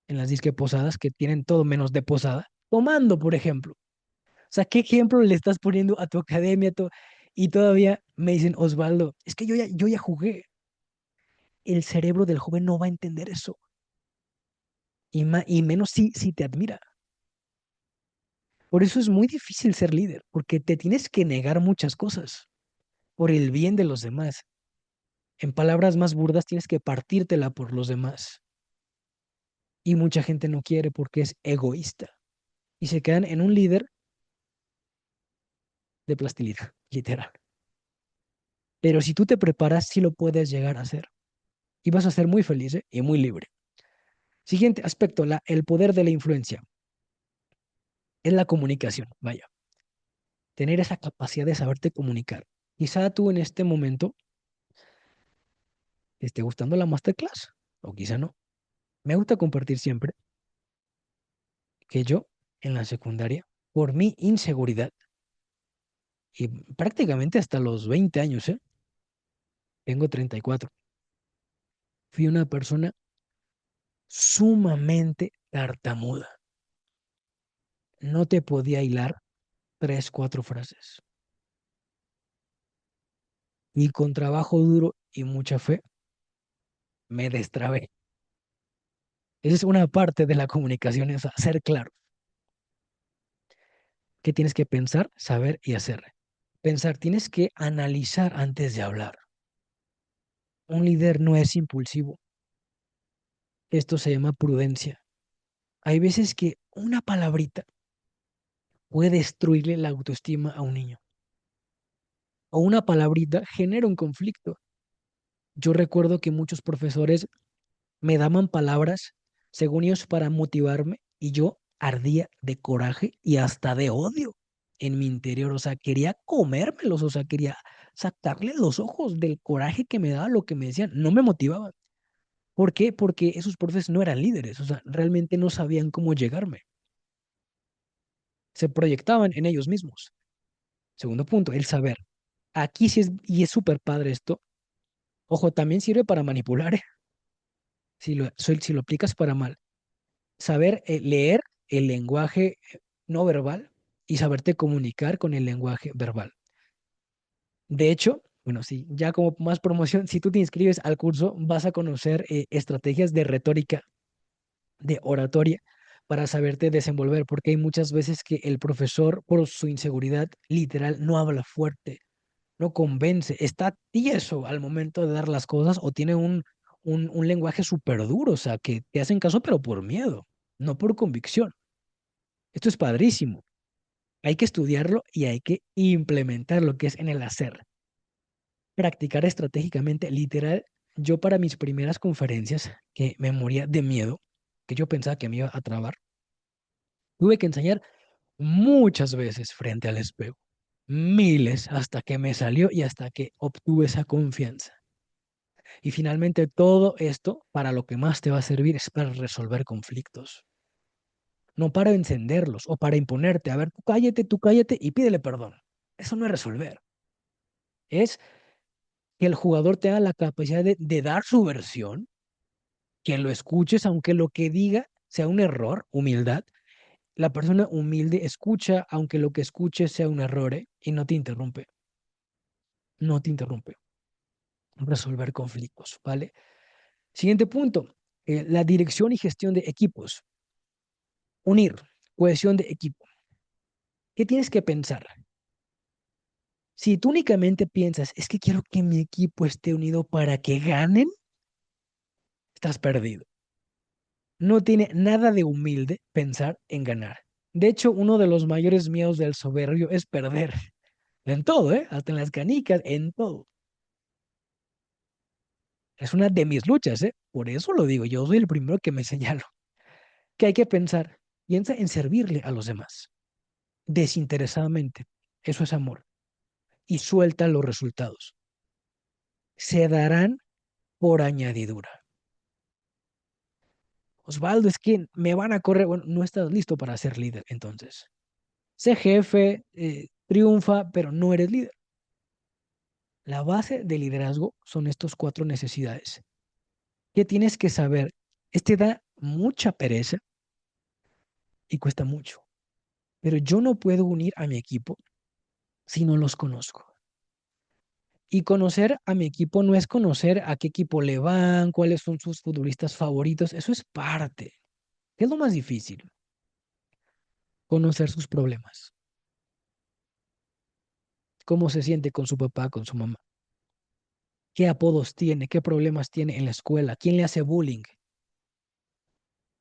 las disque posadas que tienen todo menos de posada, tomando, por ejemplo. O sea, ¿qué ejemplo le estás poniendo a tu academia? Y todavía me dicen, Osvaldo, es que yo ya jugué. El cerebro del joven no va a entender eso. Y menos si te admira. Por eso es muy difícil ser líder, porque te tienes que negar muchas cosas por el bien de los demás. En palabras más burdas, tienes que partírtela por los demás. Y mucha gente no quiere porque es egoísta. Y se quedan en un líder de plastilina, literal. Pero si tú te preparas, sí lo puedes llegar a hacer. Y vas a ser muy feliz, ¿eh? Y muy libre. Siguiente aspecto, el poder de la influencia. Es la comunicación, vaya. Tener esa capacidad de saberte comunicar. Quizá tú en este momento te esté gustando la masterclass, o quizá no. Me gusta compartir siempre que yo en la secundaria, por mi inseguridad, y prácticamente hasta los 20 años, ¿eh? Tengo 34. Fui una persona sumamente tartamuda. No te podía hilar tres, cuatro frases. Y con trabajo duro y mucha fe, me destrabé. Esa es una parte de la comunicación, es ser claro. ¿Qué tienes que pensar, saber y hacer? Pensar, tienes que analizar antes de hablar. Un líder no es impulsivo. Esto se llama prudencia. Hay veces que una palabrita puede destruirle la autoestima a un niño. O una palabrita genera un conflicto. Yo recuerdo que muchos profesores me daban palabras, según ellos, para motivarme y yo ardía de coraje y hasta de odio en mi interior. O sea, quería comérmelos, o sea, quería sacarle los ojos del coraje que me daba lo que me decían. No me motivaban. ¿Por qué? Porque esos profes no eran líderes, o sea, realmente no sabían cómo llegarme. Se proyectaban en ellos mismos. Segundo punto, el saber. Aquí sí es, y es súper padre esto. Ojo, también sirve para manipular, si lo aplicas para mal. Saber leer el lenguaje no verbal y saberte comunicar con el lenguaje verbal. De hecho, bueno, sí, ya como más promoción, si tú te inscribes al curso, vas a conocer estrategias de retórica, de oratoria, para saberte desenvolver, porque hay muchas veces que el profesor, por su inseguridad literal, no habla fuerte, no convence, está tieso al momento de dar las cosas o tiene un lenguaje súper duro, o sea, que te hacen caso, pero por miedo, no por convicción. Esto es padrísimo. Hay que estudiarlo y hay que implementar lo que es en el hacer. Practicar estratégicamente, literal. Yo para mis primeras conferencias, que me moría de miedo, que yo pensaba que me iba a trabar, tuve que enseñar muchas veces frente al espejo, miles, hasta que me salió y hasta que obtuve esa confianza. Y finalmente todo esto, para lo que más te va a servir, es para resolver conflictos, no para encenderlos o para imponerte. A ver, tú cállate y pídele perdón. Eso no es resolver. Es que el jugador tenga la capacidad de dar su versión, que lo escuches, aunque lo que diga sea un error, humildad. La persona humilde escucha, aunque lo que escuche sea un error, ¿eh? Y no te interrumpe, no te interrumpe. Resolver conflictos, ¿vale? Siguiente punto, la dirección y gestión de equipos. Unir, cohesión de equipo. ¿Qué tienes que pensar? Si tú únicamente piensas, es que quiero que mi equipo esté unido para que ganen, estás perdido. No tiene nada de humilde pensar en ganar. De hecho, uno de los mayores miedos del soberbio es perder. En todo, ¿eh? Hasta en las canicas, en todo. Es una de mis luchas, ¿eh? Por eso lo digo, yo soy el primero que me señalo. Que hay que pensar, piensa en servirle a los demás, desinteresadamente. Eso es amor. Y suelta los resultados. Se darán por añadidura. Osvaldo, es que me van a correr. Bueno, no estás listo para ser líder, entonces. Sé jefe, triunfa, pero no eres líder. La base del liderazgo son estos cuatro necesidades. ¿Qué tienes que saber? Este da mucha pereza y cuesta mucho, pero yo no puedo unir a mi equipo si no los conozco. Y conocer a mi equipo no es conocer a qué equipo le van, cuáles son sus futbolistas favoritos, eso es parte. ¿Qué es lo más difícil? Conocer sus problemas, cómo se siente con su papá, con su mamá, qué apodos tiene, qué problemas tiene en la escuela, quién le hace bullying,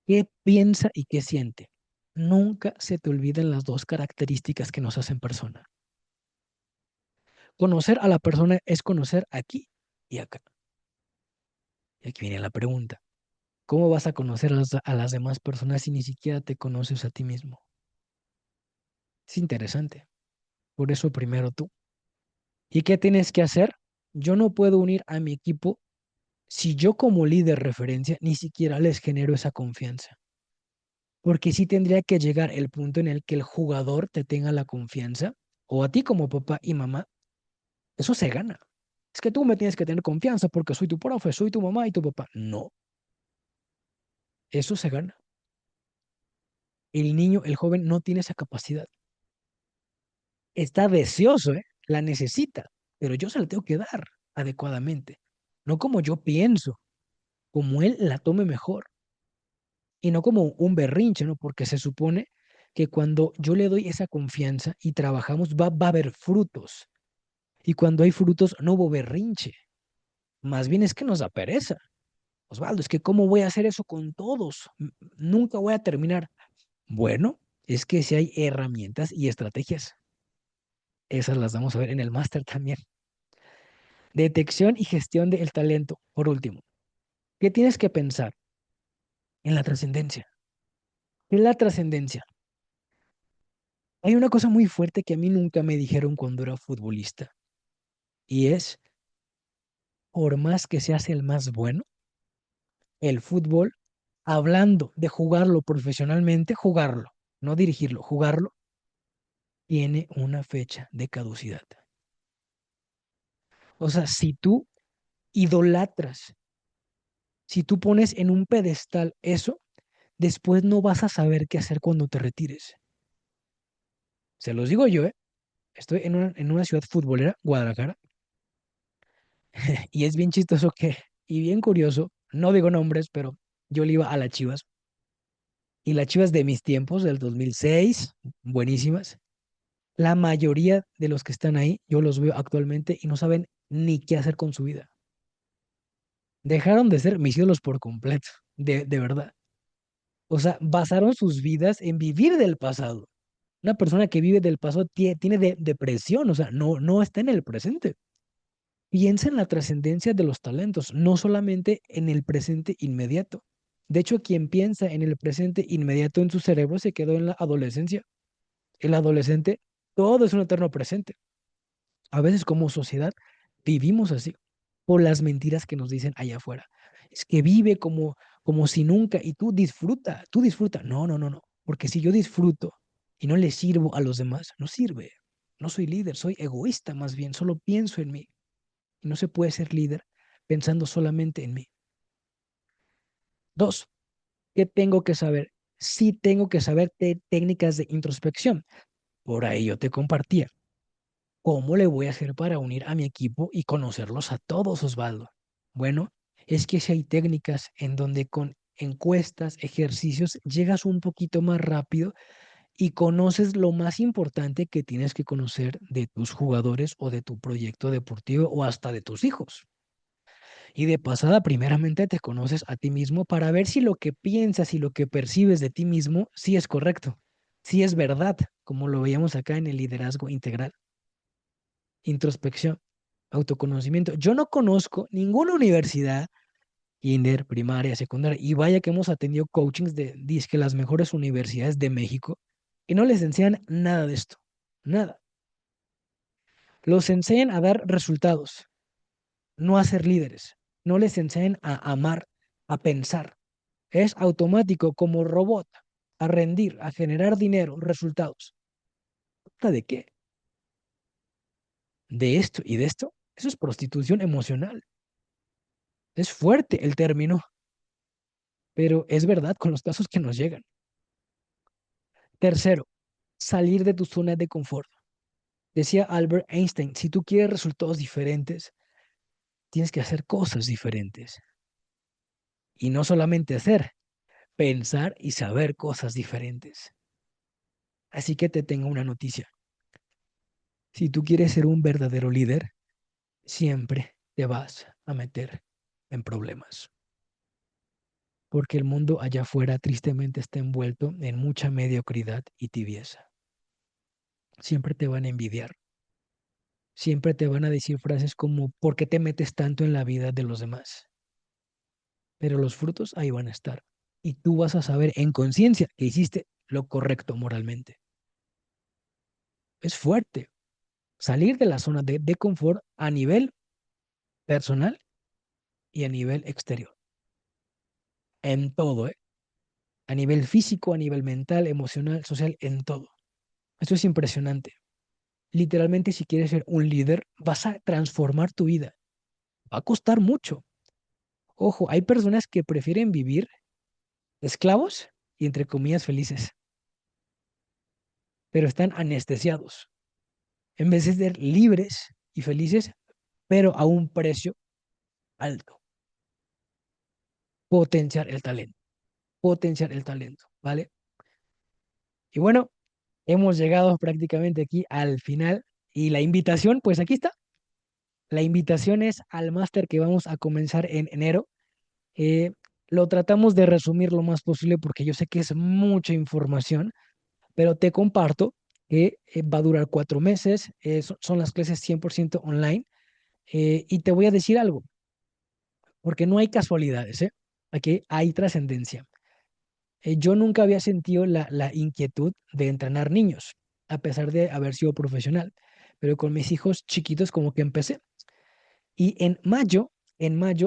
qué piensa y qué siente. Nunca se te olviden las dos características que nos hacen persona. Conocer a la persona es conocer aquí y acá. Y aquí viene la pregunta. ¿Cómo vas a conocer a las demás personas si ni siquiera te conoces a ti mismo? Es interesante. Por eso primero tú. ¿Y qué tienes que hacer? Yo no puedo unir a mi equipo si yo como líder referencia ni siquiera les genero esa confianza. Porque sí tendría que llegar el punto en el que el jugador te tenga la confianza, o a ti como papá y mamá, eso se gana. Es que tú me tienes que tener confianza porque soy tu profe, soy tu mamá y tu papá. No, eso se gana. El niño, el joven no tiene esa capacidad. Está deseoso, ¿eh? La necesita, pero yo se la tengo que dar adecuadamente. No como yo pienso, como él la tome mejor. Y no como un berrinche, ¿no? Porque se supone que cuando yo le doy esa confianza y trabajamos, va a haber frutos. Y cuando hay frutos, no hubo berrinche. Más bien es que nos da pereza. Osvaldo, es que ¿cómo voy a hacer eso con todos? Nunca voy a terminar. Bueno, es que si hay herramientas y estrategias, esas las vamos a ver en el máster también. Detección y gestión del talento, por último. ¿Qué tienes que pensar? En la trascendencia. ¿Qué es la trascendencia? Hay una cosa muy fuerte que a mí nunca me dijeron cuando era futbolista, y es, por más que seas el más bueno, el fútbol, hablando de jugarlo profesionalmente, jugarlo, no dirigirlo, jugarlo, tiene una fecha de caducidad. O sea, si tú idolatras, si tú pones en un pedestal eso, después no vas a saber qué hacer cuando te retires. Se los digo yo, ¿eh? Estoy en una ciudad futbolera, Guadalajara, y es bien chistoso que, y bien curioso, no digo nombres, pero yo le iba a las Chivas, y las Chivas de mis tiempos, del 2006, buenísimas. La mayoría de los que están ahí, yo los veo actualmente y no saben ni qué hacer con su vida. Dejaron de ser mis ídolos por completo, de verdad. O sea, basaron sus vidas en vivir del pasado. Una persona que vive del pasado tiene depresión, o sea, no está en el presente. Piensa en la trascendencia de los talentos, no solamente en el presente inmediato. De hecho, quien piensa en el presente inmediato en su cerebro se quedó en la adolescencia. El adolescente, todo es un eterno presente. A veces como sociedad vivimos así, por las mentiras que nos dicen allá afuera. Es que vive como si nunca y tú disfruta. No, no, no, no. Porque si yo disfruto y no le sirvo a los demás, no sirve. No soy líder, soy egoísta más bien, solo pienso en mí. Y no se puede ser líder pensando solamente en mí. Dos, ¿qué tengo que saber? Sí tengo que saber técnicas de introspección. Por ahí yo te compartía. ¿Cómo le voy a hacer para unir a mi equipo y conocerlos a todos, Osvaldo? Bueno, es que si hay técnicas en donde con encuestas, ejercicios, llegas un poquito más rápido y conoces lo más importante que tienes que conocer de tus jugadores o de tu proyecto deportivo o hasta de tus hijos. Y de pasada, primeramente te conoces a ti mismo para ver si lo que piensas y lo que percibes de ti mismo sí es correcto, sí es verdad, como lo veíamos acá en el liderazgo integral. Introspección, autoconocimiento. Yo no conozco ninguna universidad, kinder, primaria, secundaria, y vaya que hemos atendido coachings de dizque las mejores universidades de México, y no les enseñan nada de esto, nada. Los enseñan a dar resultados, no a ser líderes. No les enseñan a amar, a pensar. Es automático como robot, a rendir, a generar dinero, resultados. ¿De qué? De esto y de esto. Eso es prostitución emocional. Es fuerte el término, pero es verdad con los casos que nos llegan. Tercero, salir de tu zona de confort. Decía Albert Einstein, si tú quieres resultados diferentes, tienes que hacer cosas diferentes. Y no solamente hacer, pensar y saber cosas diferentes. Así que te tengo una noticia. Si tú quieres ser un verdadero líder, siempre te vas a meter en problemas. Porque el mundo allá afuera tristemente está envuelto en mucha mediocridad y tibieza. Siempre te van a envidiar. Siempre te van a decir frases como, ¿por qué te metes tanto en la vida de los demás? Pero los frutos ahí van a estar. Y tú vas a saber en conciencia que hiciste lo correcto moralmente. Es fuerte salir de la zona de confort a nivel personal y a nivel exterior. En todo, ¿eh? A nivel físico, a nivel mental, emocional, social, en todo. Esto es impresionante. Literalmente, si quieres ser un líder, vas a transformar tu vida. Va a costar mucho. Ojo, hay personas que prefieren vivir esclavos y entre comillas felices, pero están anestesiados. En vez de ser libres y felices, pero a un precio alto. Potenciar el talento, ¿vale? Y bueno, hemos llegado prácticamente aquí al final y la invitación, pues aquí está. La invitación es al máster que vamos a comenzar en enero. Eh, lo tratamos de resumir lo más posible porque yo sé que es mucha información, pero te comparto que va a durar 4 meses, son las clases 100% online y te voy a decir algo. porque no hay casualidades, ¿eh? Aquí hay trascendencia. Yo nunca había sentido la inquietud de entrenar niños, a pesar de haber sido profesional, pero con mis hijos chiquitos como que empecé. Y en mayo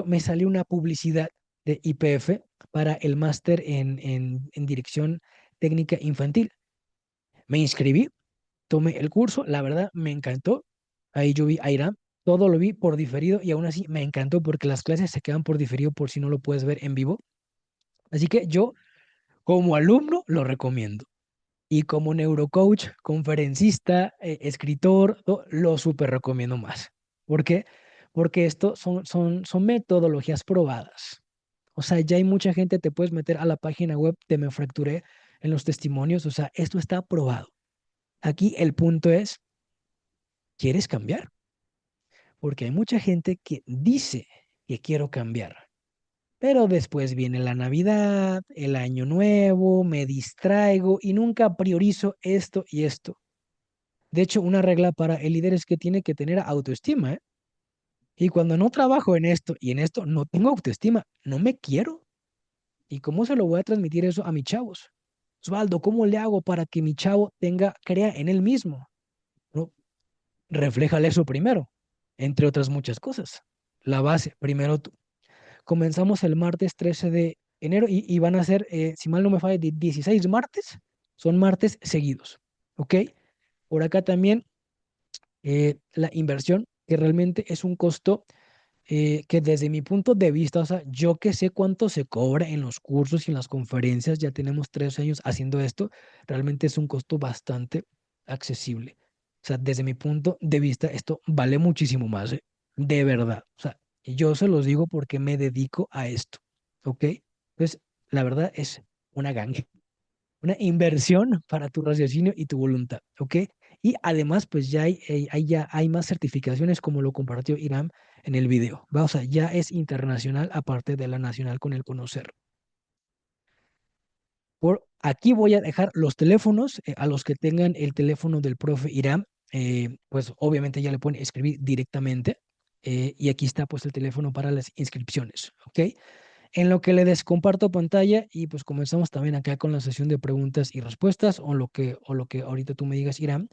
me salió una publicidad de IPF para el máster en dirección técnica infantil. Me inscribí, tomé el curso, la verdad me encantó. Ahí yo vi a Irán, todo lo vi por diferido y aún así me encantó porque las clases se quedan por diferido por si no lo puedes ver en vivo. Así que yo como alumno lo recomiendo. Y como neurocoach, conferencista, escritor, lo súper recomiendo más. ¿Por qué? Porque esto son metodologías probadas. O sea, ya hay mucha gente, te puedes meter a la página web de Me Fracturé en los testimonios. O sea, esto está probado. Aquí el punto es, ¿quieres cambiar? Porque hay mucha gente que dice que quiero cambiar, pero después viene la Navidad, el Año Nuevo, me distraigo y nunca priorizo esto y esto. De hecho, una regla para el líder es que tiene que tener autoestima, ¿eh? Y cuando no trabajo en esto y en esto, no tengo autoestima, no me quiero. ¿Y cómo se lo voy a transmitir eso a mis chavos? Osvaldo, ¿cómo le hago para que mi chavo crea en él mismo? No, refléjale eso primero, entre otras muchas cosas. La base, primero tú. Comenzamos el martes 13 de enero y van a ser, si mal no me falla, 16 martes. Son martes seguidos, ¿ok? Por acá también la inversión, que realmente es un costo que desde mi punto de vista, o sea, yo que sé cuánto se cobra en los cursos y en las conferencias, ya tenemos 3 años haciendo esto, realmente es un costo bastante accesible. O sea, desde mi punto de vista, esto vale muchísimo más, ¿eh? De verdad. O sea, y yo se los digo porque me dedico a esto, ¿ok? Entonces, la verdad es una ganga, una inversión para tu raciocinio y tu voluntad, ¿ok? Y además, pues ya hay más certificaciones como lo compartió Irán en el video, ¿va? O sea, ya es internacional aparte de la nacional con el conocer. Por aquí voy a dejar los teléfonos a los que tengan el teléfono del profe Irán, pues obviamente ya le pueden escribir directamente y aquí está pues el teléfono para las inscripciones, ¿ok? En lo que le descomparto pantalla y pues comenzamos también acá con la sesión de preguntas y respuestas o lo que ahorita tú me digas, Irán.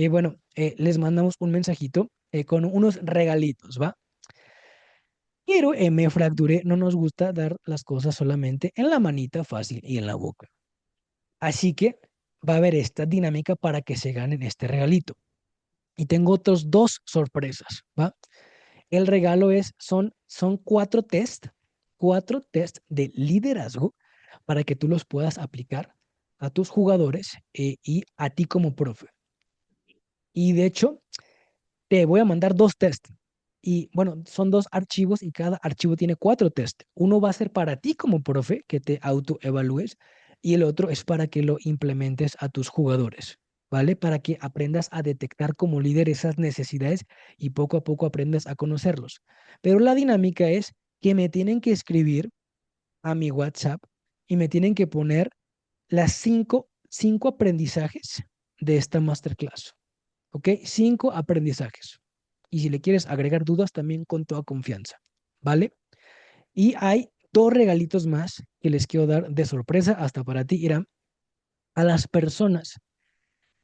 Bueno, les mandamos un mensajito con unos regalitos, ¿va? Pero me fracturé, no nos gusta dar las cosas solamente en la manita fácil y en la boca. Así que va a haber esta dinámica para que se ganen este regalito. Y tengo otros dos sorpresas, ¿va? El regalo son cuatro test de liderazgo para que tú los puedas aplicar a tus jugadores y a ti como profe. Y de hecho, te voy a mandar dos test. Y bueno, son dos archivos y cada archivo tiene cuatro test. Uno va a ser para ti como profe, que te autoevalúes, y el otro es para que lo implementes a tus jugadores, ¿vale? Para que aprendas a detectar como líder esas necesidades y poco a poco aprendas a conocerlos. Pero la dinámica es que me tienen que escribir a mi WhatsApp y me tienen que poner las cinco aprendizajes de esta masterclass. ¿Ok? 5 aprendizajes. Y si le quieres agregar dudas, también con toda confianza. ¿Vale? Y hay dos regalitos más que les quiero dar de sorpresa, hasta para ti, Irán, a las personas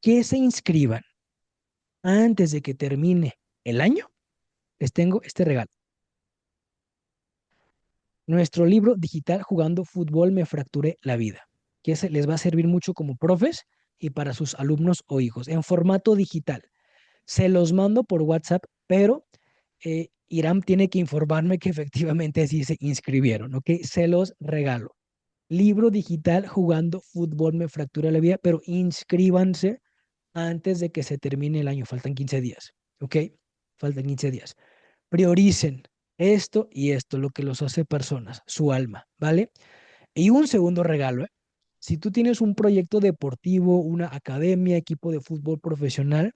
que se inscriban antes de que termine el año. Les tengo este regalo. Nuestro libro digital Jugando Fútbol me fracturé la vida, que ese les va a servir mucho como profes y para sus alumnos o hijos en formato digital. Se los mando por WhatsApp, pero Irán tiene que informarme que efectivamente sí se inscribieron, ¿ok? Se los regalo. Libro digital Jugando Fútbol me fractura la vida, pero inscríbanse antes de que se termine el año. Faltan 15 días, ¿ok? Faltan 15 días. Prioricen esto y esto, lo que los hace personas, su alma, ¿vale? Y un segundo regalo, ¿eh? Si tú tienes un proyecto deportivo, una academia, equipo de fútbol profesional,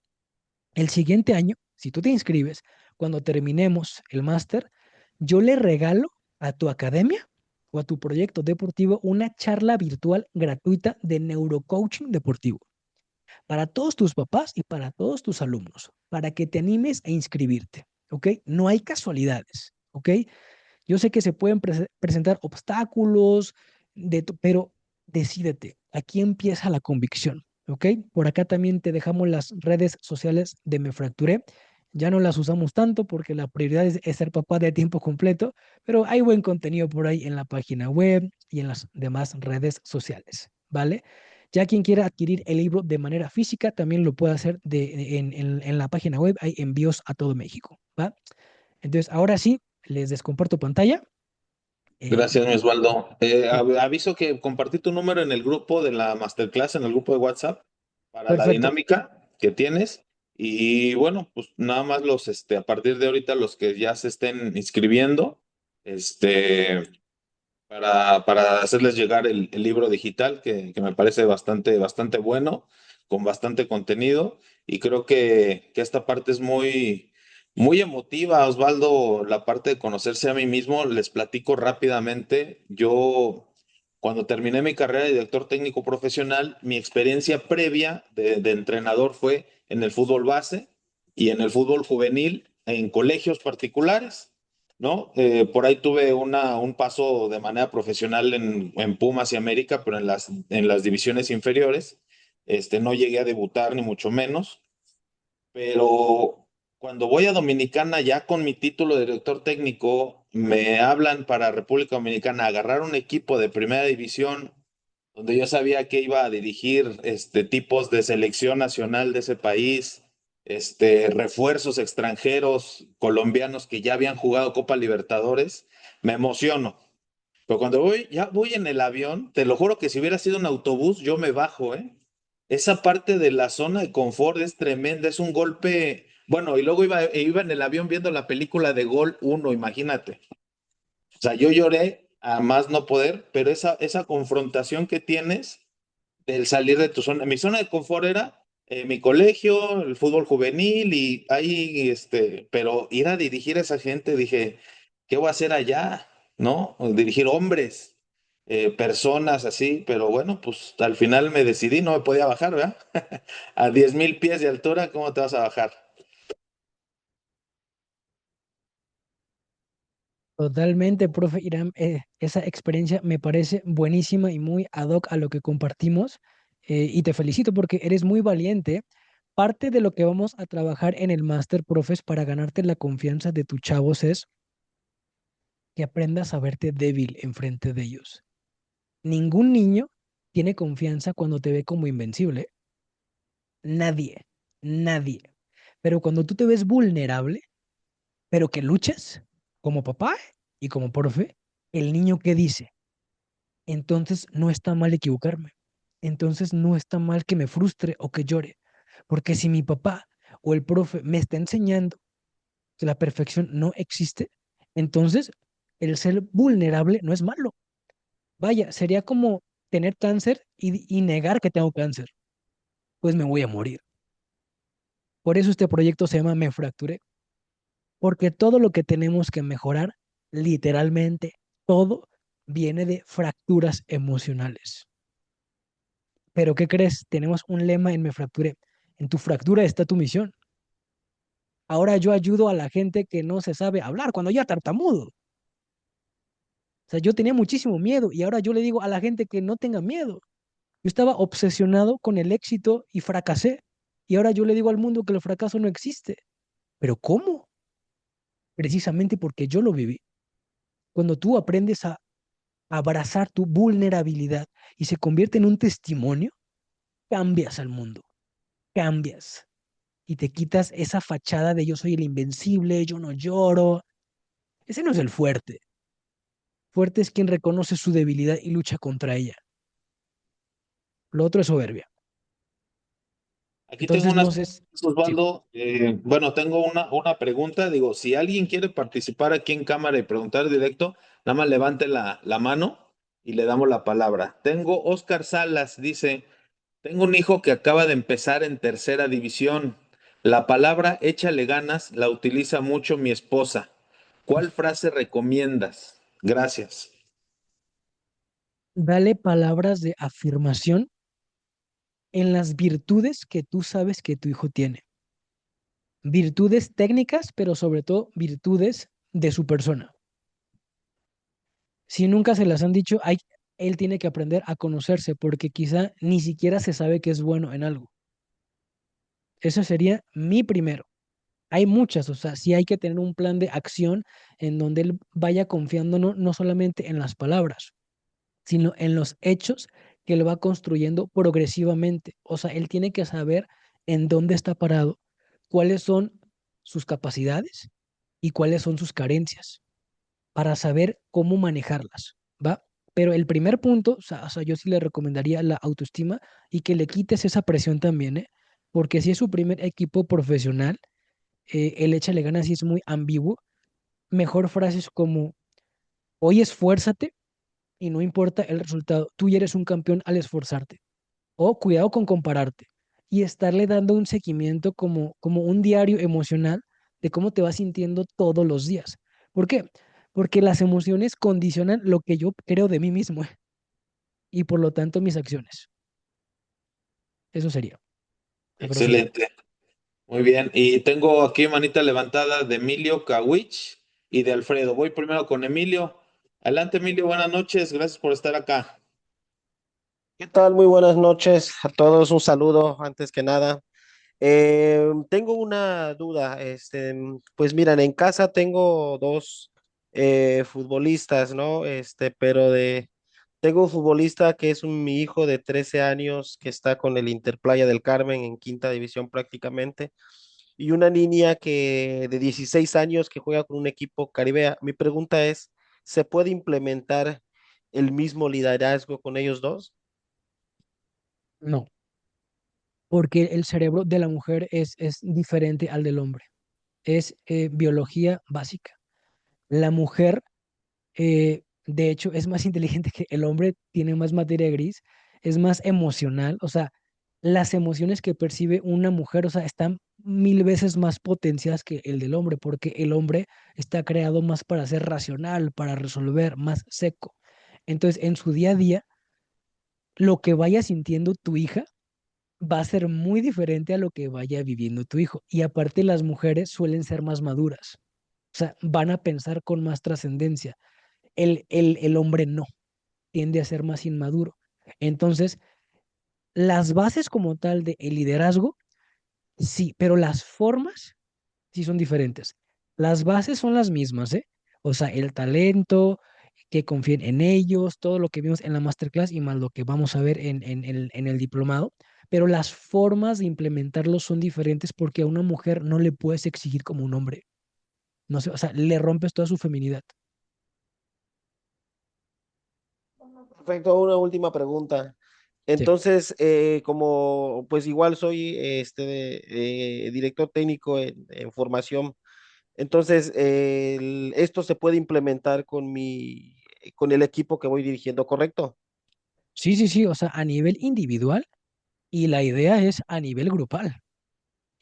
el siguiente año, si tú te inscribes, cuando terminemos el máster, yo le regalo a tu academia o a tu proyecto deportivo una charla virtual gratuita de neurocoaching deportivo para todos tus papás y para todos tus alumnos, para que te animes a inscribirte, ¿ok? No hay casualidades, ¿ok? Yo sé que se pueden presentar obstáculos, pero decídete, aquí empieza la convicción, ¿ok? Por acá también te dejamos las redes sociales de Me Fracturé. Ya no las usamos tanto porque la prioridad es ser papá de tiempo completo, pero hay buen contenido por ahí en la página web y en las demás redes sociales, ¿vale? Ya quien quiera adquirir el libro de manera física también lo puede hacer en la página web. Hay envíos a todo México, ¿va? Entonces, ahora sí, les descomparto pantalla. Eh, Gracias, mi Osvaldo. sí, Aviso que compartí tu número en el grupo de la masterclass, en el grupo de WhatsApp, para la perfecto. dinámica que tienes. Y bueno, pues nada más a partir de ahorita, los que ya se estén inscribiendo, este, para hacerles llegar el libro digital, que me parece bastante bueno, con bastante contenido. Y creo que esta parte es muy emotiva, Osvaldo, la parte de conocerse a mí mismo. Les platico rápidamente. Yo, cuando terminé mi carrera de director técnico profesional, mi experiencia previa de entrenador fue en el fútbol base y en el fútbol juvenil en colegios particulares. ¿No? Por ahí tuve un paso de manera profesional en Pumas y América, pero en las divisiones inferiores. No llegué a debutar, ni mucho menos. Pero cuando voy a Dominicana, ya con mi título de director técnico, me hablan para República Dominicana agarrar un equipo de primera división, donde yo sabía que iba a dirigir tipos de selección nacional de ese país, refuerzos extranjeros colombianos que ya habían jugado Copa Libertadores. Me emociono. Pero cuando ya voy en el avión, te lo juro que si hubiera sido un autobús, yo me bajo, ¿eh? Esa parte de la zona de confort es tremenda, es un golpe. Bueno, y luego iba en el avión viendo la película de Gol uno, imagínate. O sea, yo lloré a más no poder, pero esa confrontación que tienes del salir de tu zona. Mi zona de confort era mi colegio, el fútbol juvenil y ahí, pero ir a dirigir a esa gente, dije, ¿qué voy a hacer allá? ¿No? Dirigir hombres, personas así, pero bueno, pues al final me decidí, no me podía bajar, ¿verdad? A 10,000 pies de altura, ¿cómo te vas a bajar? Totalmente, profe Irán. Esa experiencia me parece buenísima y muy ad hoc a lo que compartimos. Y te felicito porque eres muy valiente. Parte de lo que vamos a trabajar en el máster, profes, para ganarte la confianza de tus chavos es que aprendas a verte débil enfrente de ellos. Ningún niño tiene confianza cuando te ve como invencible. Nadie, nadie. Pero cuando tú te ves vulnerable, pero que luchas como papá y como profe, el niño que dice, entonces no está mal equivocarme. Entonces no está mal que me frustre o que llore. Porque si mi papá o el profe me está enseñando que la perfección no existe, entonces el ser vulnerable no es malo. Vaya, sería como tener cáncer y negar que tengo cáncer. Pues me voy a morir. Por eso este proyecto se llama Me Fracturé. Porque todo lo que tenemos que mejorar, literalmente todo, viene de fracturas emocionales. Pero ¿qué crees? Tenemos un lema en Me Fracturé. En tu fractura está tu misión. Ahora yo ayudo a la gente que no se sabe hablar cuando ya tartamudo. O sea, yo tenía muchísimo miedo y ahora yo le digo a la gente que no tenga miedo. Yo estaba obsesionado con el éxito y fracasé. Y ahora yo le digo al mundo que el fracaso no existe. ¿Pero cómo? Precisamente porque yo lo viví. Cuando tú aprendes a abrazar tu vulnerabilidad y se convierte en un testimonio, cambias al mundo, cambias y te quitas esa fachada de yo soy el invencible, yo no lloro. Ese no es el fuerte. Fuerte es quien reconoce su debilidad y lucha contra ella. Lo otro es soberbia. Aquí tengo Entonces, unas no sé, preguntas, sí, Osvaldo. Bueno, tengo una pregunta. Digo, si alguien quiere participar aquí en cámara y preguntar directo, nada más levante la mano y le damos la palabra. Tengo Oscar Salas, dice, tengo un hijo que acaba de empezar en tercera división. La palabra échale ganas la utiliza mucho mi esposa. ¿Cuál frase recomiendas? Gracias. dale palabras de afirmación en las virtudes que tú sabes que tu hijo tiene. Virtudes técnicas, pero sobre todo virtudes de su persona. Si nunca se las han dicho, él tiene que aprender a conocerse porque quizá ni siquiera se sabe que es bueno en algo. Eso sería mi primero. Hay muchas, o sea, sí hay que tener un plan de acción en donde él vaya confiando no solamente en las palabras, sino en los hechos que él va construyendo progresivamente. O sea, él tiene que saber en dónde está parado, cuáles son sus capacidades y cuáles son sus carencias para saber cómo manejarlas, ¿va? Pero el primer punto, o sea, yo sí le recomendaría la autoestima y que le quites esa presión también, ¿eh? Porque si es su primer equipo profesional, el échale ganas sí es muy ambiguo. Mejor frases como, hoy esfuérzate y no importa el resultado, tú ya eres un campeón al esforzarte. O cuidado con compararte y estarle dando un seguimiento como un diario emocional de cómo te vas sintiendo todos los días. ¿Por qué? Porque las emociones condicionan lo que yo creo de mí mismo y por lo tanto mis acciones. Eso sería, el profesor. Excelente. Muy bien. Y tengo aquí manita levantada de Emilio Kawich y de Alfredo. Voy primero con Emilio. Adelante, Emilio. Buenas noches. Gracias por estar acá. ¿Qué tal? Muy buenas noches a todos. Un saludo antes que nada. Tengo una duda. Pues miran, en casa tengo dos futbolistas, ¿no? Tengo un futbolista que es mi hijo de 13 años que está con el Interplaya del Carmen en quinta división prácticamente, y una niña de 16 años que juega con un equipo caribea. Mi pregunta es, ¿se puede implementar el mismo liderazgo con ellos dos? No, porque el cerebro de la mujer es diferente al del hombre. Es biología básica. La mujer de hecho, es más inteligente que el hombre, tiene más materia gris, es más emocional, o sea, las emociones que percibe una mujer, o sea, están mil veces más potenciadas que el del hombre, porque el hombre está creado más para ser racional, para resolver, más seco. Entonces, en su día a día, lo que vaya sintiendo tu hija va a ser muy diferente a lo que vaya viviendo tu hijo. Y aparte, las mujeres suelen ser más maduras, o sea, van a pensar con más trascendencia. El hombre no, tiende a ser más inmaduro. Entonces, las bases como tal de el liderazgo, sí, pero las formas sí son diferentes. Las bases son las mismas, ¿eh? O sea, el talento, que confíen en ellos, todo lo que vimos en la masterclass y más lo que vamos a ver en el diplomado, pero las formas de implementarlo son diferentes porque a una mujer no le puedes exigir como un hombre. No sé, o sea, le rompes toda su feminidad. Perfecto, una última pregunta. Sí. Entonces, como pues igual soy director técnico en formación, entonces esto se puede implementar con el equipo que voy dirigiendo, ¿correcto? Sí, sí, sí, o sea, a nivel individual y la idea es a nivel grupal.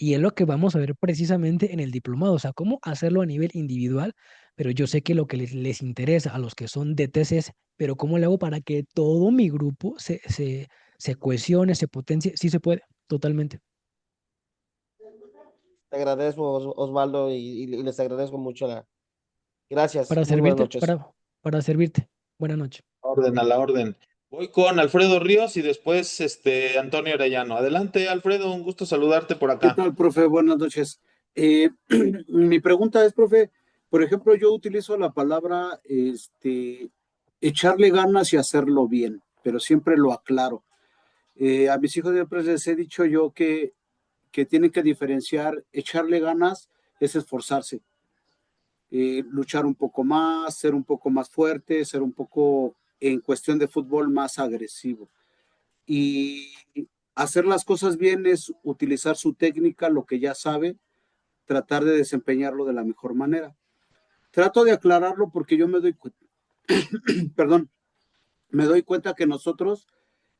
Y es lo que vamos a ver precisamente en el diplomado, o sea, cómo hacerlo a nivel individual, pero yo sé que lo que les interesa a los que son DTs es, pero ¿cómo le hago para que todo mi grupo se cohesione, se potencie? Sí se puede, totalmente. Te agradezco, Osvaldo, y les agradezco mucho Gracias, Para muy buenas servirte, noches. para servirte. Buenas noches. Orden a la orden. Voy con Alfredo Ríos y después Antonio Arellano. Adelante, Alfredo. Un gusto saludarte por ¿Qué acá. tal, profe? Buenas noches. Eh, Mi pregunta es, profe, por ejemplo, yo utilizo la palabra echarle ganas y hacerlo bien, pero siempre lo aclaro. A mis hijos siempre les he dicho yo que tienen que diferenciar, echarle ganas es esforzarse, luchar un poco más, ser un poco más fuerte, ser un poco, en cuestión de fútbol, más agresivo. Y hacer las cosas bien es utilizar su técnica, lo que ya sabe, tratar de desempeñarlo de la mejor manera. Trato de aclararlo porque yo me doy, perdón, me doy cuenta que nosotros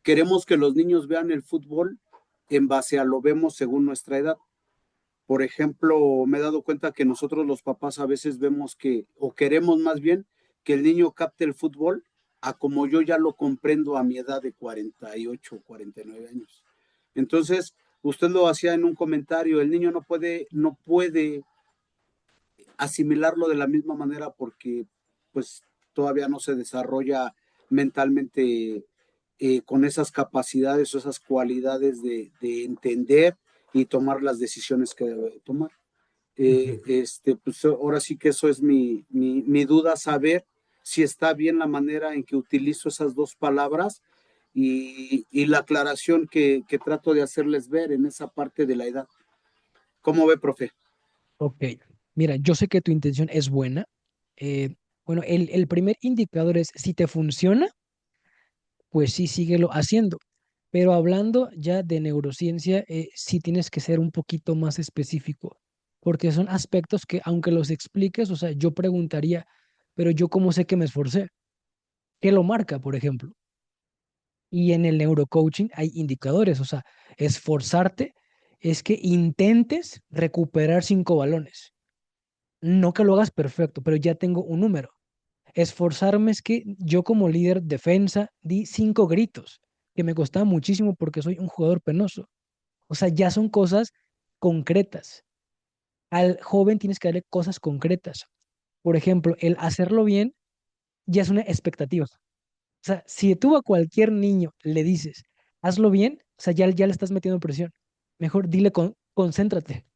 queremos que los niños vean el fútbol en base a lo vemos según nuestra edad. Por ejemplo, me he dado cuenta que nosotros los papás a veces vemos que, o queremos más bien, que el niño capte el fútbol a como yo ya lo comprendo a mi edad de 48 o 49 años. Entonces, usted lo hacía en un comentario, el niño no puede asimilarlo de la misma manera porque pues todavía no se desarrolla mentalmente con esas capacidades o esas cualidades de entender y tomar las decisiones que debe tomar. Pues ahora sí que eso es mi duda, saber si está bien la manera en que utilizo esas dos palabras y la aclaración que trato de hacerles ver en esa parte de la edad. ¿Cómo ve, profe? Ok, mira, yo sé que tu intención es buena. eh, bueno, el primer indicador es si te funciona, pues sí, síguelo haciendo. Pero hablando ya de neurociencia, sí tienes que ser un poquito más específico, porque son aspectos que aunque los expliques, o sea, yo preguntaría, pero yo cómo sé que me esforcé, ¿qué lo marca, por ejemplo? Y en el neurocoaching hay indicadores, o sea, esforzarte es que intentes recuperar 5 balones. No que lo hagas perfecto, pero ya tengo un número. Esforzarme es que yo como líder defensa di 5 gritos, que me costaba muchísimo porque soy un jugador penoso. O sea, ya son cosas concretas. Al joven tienes que darle cosas concretas. Por ejemplo, el hacerlo bien ya es una expectativa. O sea, si tú a cualquier niño le dices, hazlo bien, o sea, ya le estás metiendo presión. Mejor dile concéntrate.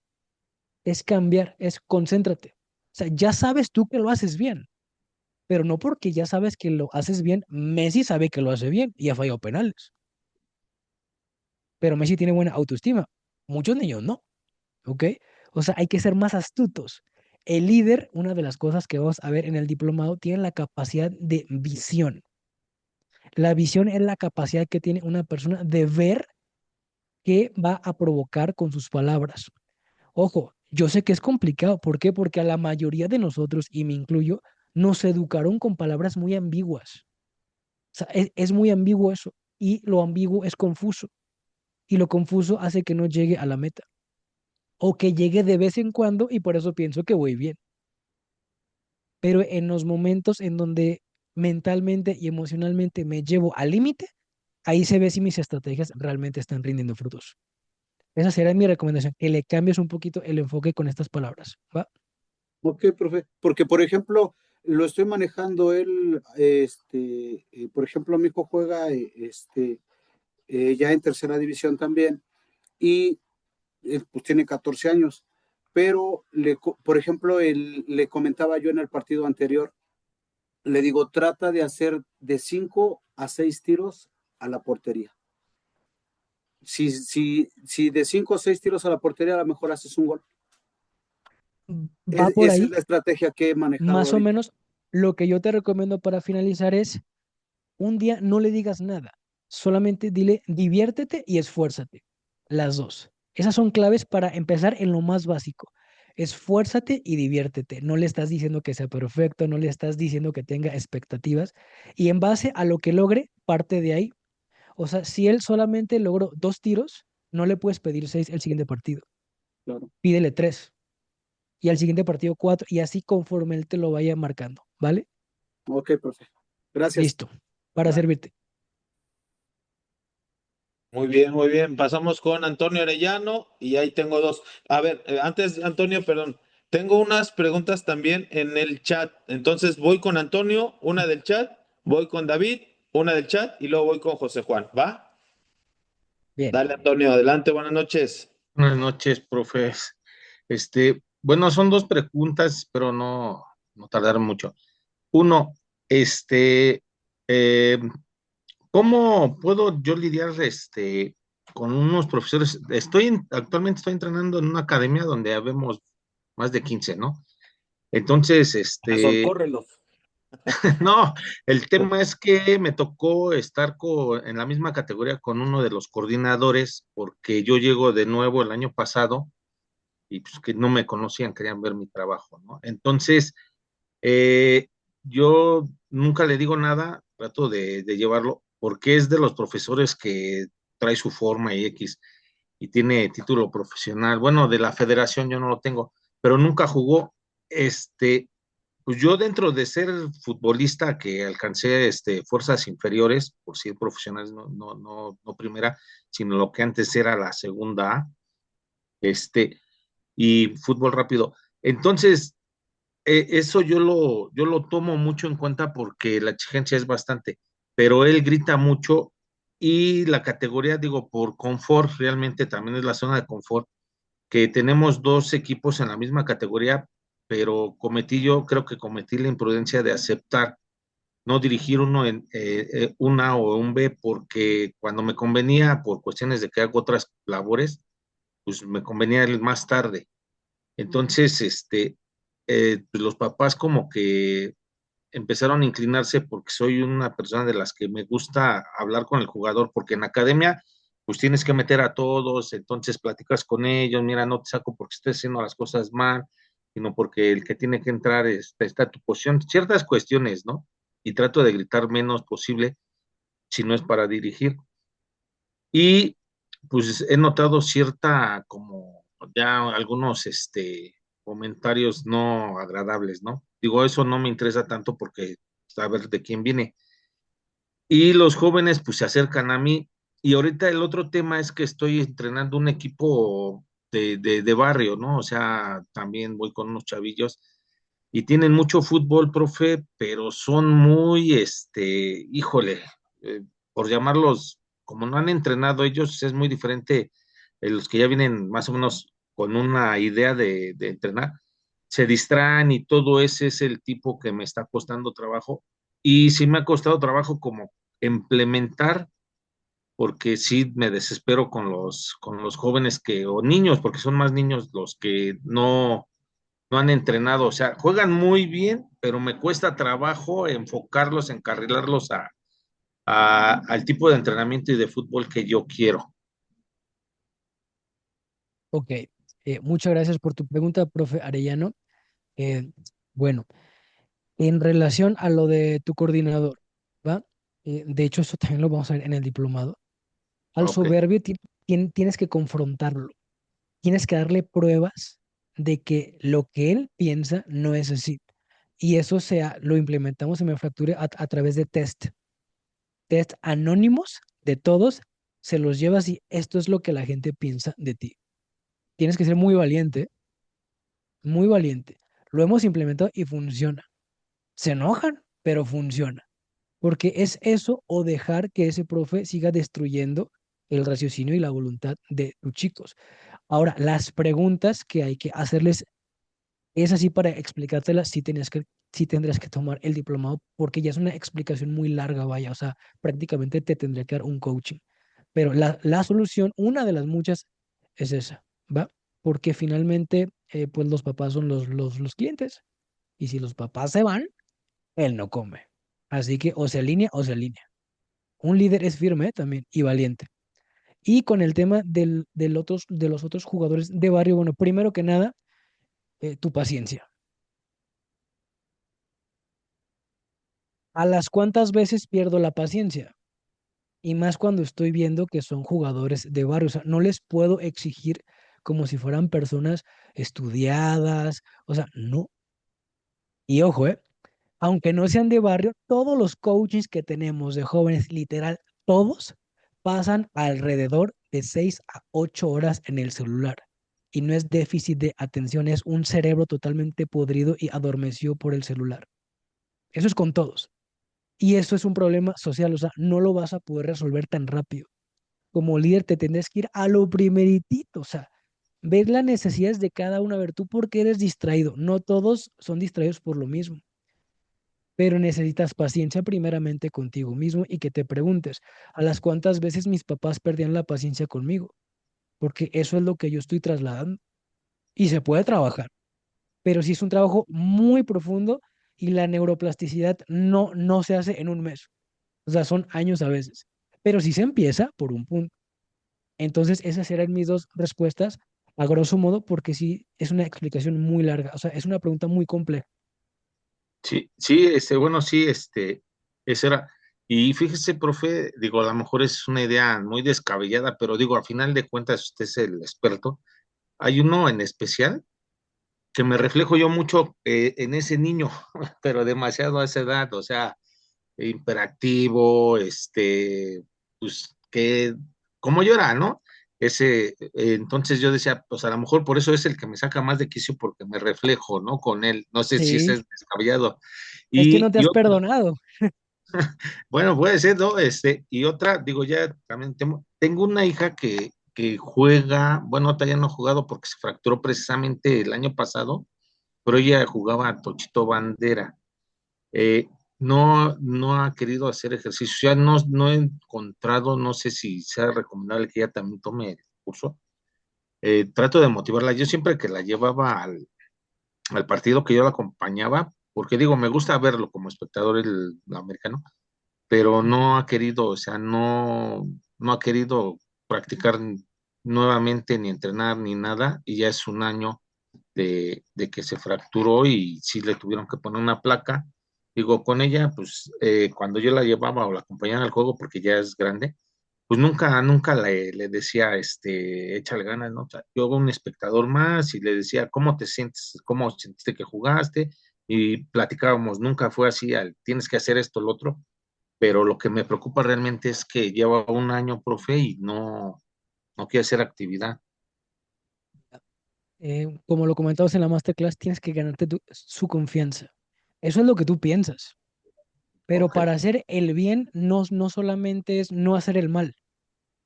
Es cambiar, es concéntrate. O sea, ya sabes tú que lo haces bien, pero no porque ya sabes que lo haces bien, Messi sabe que lo hace bien y ha fallado penales. Pero Messi tiene buena autoestima. Muchos niños no, ¿ok? O sea, hay que ser más astutos. El líder, una de las cosas que vamos a ver en el diplomado, tiene la capacidad de visión. La visión es la capacidad que tiene una persona de ver qué va a provocar con sus palabras. Ojo, yo sé que es complicado. ¿Por qué? Porque a la mayoría de nosotros, y me incluyo, nos educaron con palabras muy ambiguas. O sea, es muy ambiguo eso. Y lo ambiguo es confuso. Y lo confuso hace que no llegue a la meta. O que llegue de vez en cuando y por eso pienso que voy bien. Pero en los momentos en donde mentalmente y emocionalmente me llevo al límite, ahí se ve si mis estrategias realmente están rindiendo frutos. Esa sería mi recomendación, que le cambies un poquito el enfoque con estas palabras, ¿va? Ok, profe. Porque, por ejemplo, lo estoy manejando él, por ejemplo, mi hijo juega ya en tercera división también y pues tiene 14 años. Pero, por ejemplo, le comentaba yo en el partido anterior, le digo, trata de hacer de 5 a 6 tiros a la portería. Si de 5 o 6 tiros a la portería, a lo mejor haces un gol. Va por Esa es ahí, la estrategia que he manejado más o ahorita. menos. Lo que yo te recomiendo para finalizar es, un día no le digas nada, solamente dile diviértete y esfuérzate, las dos. Esas son claves para empezar en lo más básico. Esfuérzate y diviértete. No le estás diciendo que sea perfecto, no le estás diciendo que tenga expectativas. Y en base a lo que logre, parte de ahí. O sea, si él solamente logró 2 tiros, no le puedes pedir 6 el siguiente partido. Claro. Pídele 3 y al siguiente partido 4 y así conforme él te lo vaya marcando, ¿vale? Ok, profe. Gracias. Listo, para Bye. servirte. Muy bien, muy bien. Pasamos con Antonio Arellano y ahí tengo dos. A ver, antes, Antonio, perdón, tengo unas preguntas también en el chat. Entonces voy con Antonio, una del chat, voy con David, una del chat y luego voy con José Juan. ¿Va? Bien. Dale, Antonio, adelante, buenas noches. Buenas noches, profes. Bueno, son dos preguntas, pero no tardaron mucho. Uno, este, eh, ¿cómo puedo yo lidiar, con unos profesores? Actualmente estoy entrenando en una academia donde habemos más de 15, ¿no? Entonces, Profesor, córrelo. no, el tema es que me tocó estar en la misma categoría con uno de los coordinadores, porque yo llego de nuevo el año pasado y pues que no me conocían, querían ver mi trabajo, ¿no? Entonces, eh, yo nunca le digo nada, trato de llevarlo, porque es de los profesores que trae su forma y X, y tiene título profesional. Bueno, de la federación yo no lo tengo, pero nunca jugó. Pues yo dentro de ser futbolista que alcancé fuerzas inferiores, por ser profesionales, no primera, sino lo que antes era la segunda A, este, y fútbol rápido. Entonces, eso yo lo tomo mucho en cuenta porque la exigencia es bastante, pero él grita mucho y la categoría, digo, por confort, realmente también es la zona de confort, que tenemos dos equipos en la misma categoría, pero yo creo que cometí la imprudencia de aceptar no dirigir uno en una o un B, porque cuando me convenía, por cuestiones de que hago otras labores, pues me convenía el más tarde. Entonces, pues los papás como que empezaron a inclinarse porque soy una persona de las que me gusta hablar con el jugador, porque en academia, pues tienes que meter a todos, entonces platicas con ellos, mira, no te saco porque estoy haciendo las cosas mal, sino porque el que tiene que entrar está a tu posición, ciertas cuestiones, ¿no? Y trato de gritar menos posible si no es para dirigir. Y pues he notado cierta, como ya algunos, comentarios no agradables, ¿no? Digo, eso no me interesa tanto porque saber de quién viene. Y los jóvenes pues se acercan a mí. Y ahorita el otro tema es que estoy entrenando un equipo de barrio, ¿no? O sea, también voy con unos chavillos y tienen mucho fútbol, profe, pero son muy, híjole, por llamarlos, como no han entrenado ellos, es muy diferente los que ya vienen más o menos con una idea de entrenar, se distraen y todo ese es el tipo que me está costando trabajo. Y sí me ha costado trabajo como implementar, porque sí me desespero con los jóvenes o niños, porque son más niños los que no han entrenado, o sea, juegan muy bien, pero me cuesta trabajo enfocarlos, encarrilarlos al tipo de entrenamiento y de fútbol que yo quiero. Ok, muchas gracias por tu pregunta, profe Arellano. Eh, bueno, en relación a lo de tu coordinador, ¿va? De hecho, eso también lo vamos a ver en el diplomado. Al Ok. soberbio tienes que confrontarlo, tienes que darle pruebas de que lo que él piensa no es así. Y eso lo implementamos en Manufacture a través de test anónimos de todos, se los llevas y esto es lo que la gente piensa de ti. Tienes que ser muy valiente, muy valiente. Lo hemos implementado y funciona. Se enojan, pero funciona. Porque es eso o dejar que ese profe siga destruyendo el raciocinio y la voluntad de tus chicos. Ahora, las preguntas que hay que hacerles es así para explicártelas, sí tendrías que tomar el diplomado porque ya es una explicación muy larga, vaya, o sea, prácticamente te tendría que dar un coaching. Pero la solución, una de las muchas, es esa, ¿va? Porque finalmente, pues los papás son los clientes y si los papás se van, él no come. Así que o se alinea o se alinea. Un líder es firme también y valiente. Y con el tema de los otros jugadores de barrio, bueno, primero que nada, tu paciencia. ¿A las cuántas veces pierdo la paciencia? Y más cuando estoy viendo que son jugadores de barrio. O sea, no les puedo exigir como si fueran personas estudiadas. O sea, no. Y ojo, aunque no sean de barrio, todos los coaches que tenemos de jóvenes, literal, todos pasan alrededor de 6 a 8 horas en el celular. Y no es déficit de atención, es un cerebro totalmente podrido y adormecido por el celular. Eso es con todos. Y eso es un problema social, o sea, no lo vas a poder resolver tan rápido. Como líder te tendrás que ir a lo primeritito, o sea, ver las necesidades de cada uno, a ver tú por qué eres distraído. No todos son distraídos por lo mismo, pero necesitas paciencia primeramente contigo mismo y que te preguntes a las cuantas veces mis papás perdían la paciencia conmigo, porque eso es lo que yo estoy trasladando y se puede trabajar, pero si es un trabajo muy profundo y la neuroplasticidad no se hace en un mes. O sea, son años a veces. Pero si se empieza por un punto. Entonces, esas eran mis dos respuestas, a grosso modo, porque sí es una explicación muy larga. O sea, es una pregunta muy compleja. Sí, sí, bueno, sí, ese era. Y fíjese, profe, digo, a lo mejor es una idea muy descabellada, pero digo, a final de cuentas, usted es el experto. Hay uno en especial que me reflejo yo mucho en ese niño, pero demasiado a esa edad, o sea, hiperactivo, pues que como yo era, ¿no? Entonces yo decía, pues a lo mejor por eso es el que me saca más de quicio porque me reflejo, ¿no? Con él. No sé si ese Sí, es descabellado. es que no Y, te y has otra, perdonado. bueno, puede ser, ¿no? Y otra, digo, ya también tengo una hija que juega, bueno, otra ya no ha jugado porque se fracturó precisamente el año pasado, pero ella jugaba a Tochito Bandera. Eh, no ha querido hacer ejercicio, ya no he encontrado, no sé si sea recomendable que ella también tome el curso. Trato de motivarla. Yo siempre que la llevaba al partido que yo la acompañaba, porque digo, me gusta verlo como espectador el americano, pero no ha querido, o sea, no ha querido practicar nuevamente ni entrenar ni nada, y ya es un año de que se fracturó y sí le tuvieron que poner una placa. Digo, con ella, pues cuando yo la llevaba o la acompañaba al juego, porque ya es grande, pues nunca le decía, échale ganas, ¿no? O sea, yo un espectador más y le decía, ¿cómo te sientes? ¿Cómo sentiste que jugaste? Y platicábamos, nunca fue así, tienes que hacer esto, lo otro, pero lo que me preocupa realmente es que lleva un año, profe, y no quiere hacer actividad. Como lo comentabas en la masterclass, tienes que ganarte su confianza. Eso es lo que tú piensas. Pero Ok, para hacer el bien no solamente es no hacer el mal.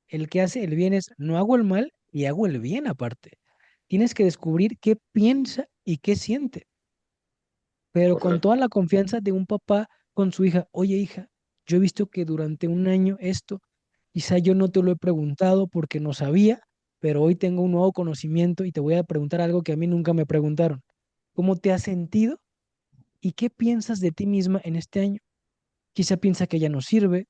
El que hace el bien es no hago el mal y hago el bien aparte. Tienes que descubrir qué piensa y qué siente, pero con correcto. toda la confianza de un papá con su hija. Oye, hija, yo he visto que durante un año esto, quizá yo no te lo he preguntado porque no sabía, pero hoy tengo un nuevo conocimiento y te voy a preguntar algo que a mí nunca me preguntaron. ¿Cómo te has sentido y qué piensas de ti misma en este año? Quizá piensa que ya no sirve,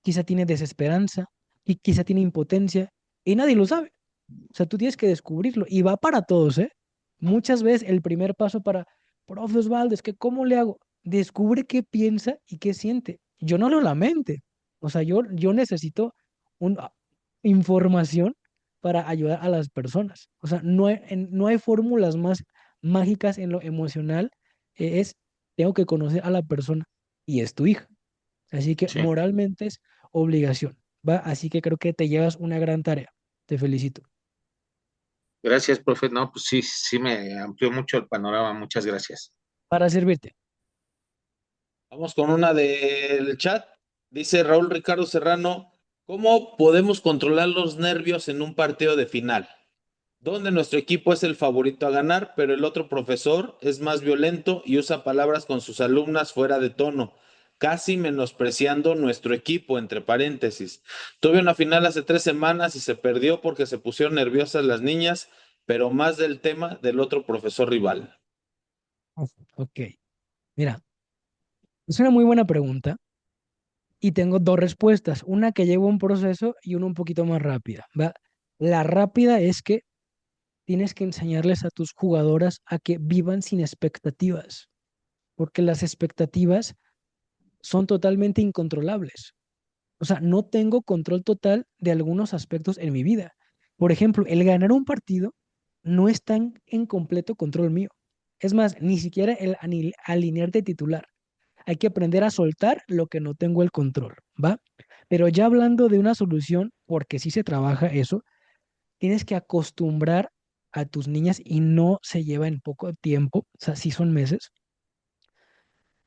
quizá tiene desesperanza y quizá tiene impotencia y nadie lo sabe. O sea, tú tienes que descubrirlo y va para todos, ¿eh? Muchas veces el primer paso para, profe Osvaldo, es que ¿cómo le hago? Descubre qué piensa y qué siente. Yo no lo lamente. O sea, yo necesito una información para ayudar a las personas. O sea, no hay fórmulas más mágicas en lo emocional. Tengo que conocer a la persona y es tu hija. Así que Sí. moralmente es obligación, ¿va? Así que creo que te llevas una gran tarea. Te felicito. Gracias, profe. No, pues sí, sí me amplió mucho el panorama. Muchas gracias. Para servirte. Vamos con una del chat. Dice Raúl Ricardo Serrano, ¿cómo podemos controlar los nervios en un partido de final? Donde nuestro equipo es el favorito a ganar, pero el otro profesor es más violento y usa palabras con sus alumnas fuera de tono, casi menospreciando nuestro equipo, entre paréntesis. Tuve una final hace 3 semanas y se perdió porque se pusieron nerviosas las niñas, pero más del tema del otro profesor rival. Ok, mira, es una muy buena pregunta y tengo dos respuestas, una que lleva un proceso y una un poquito más rápida, ¿va? La rápida es que tienes que enseñarles a tus jugadoras a que vivan sin expectativas, porque las expectativas son totalmente incontrolables. O sea, no tengo control total de algunos aspectos en mi vida. Por ejemplo, el ganar un partido no está en completo control mío. Es más, ni siquiera el alinearte titular. Hay que aprender a soltar lo que no tengo el control, ¿va? Pero ya hablando de una solución, porque sí se trabaja eso, tienes que acostumbrar a tus niñas y no se lleva en poco tiempo, o sea, sí son meses,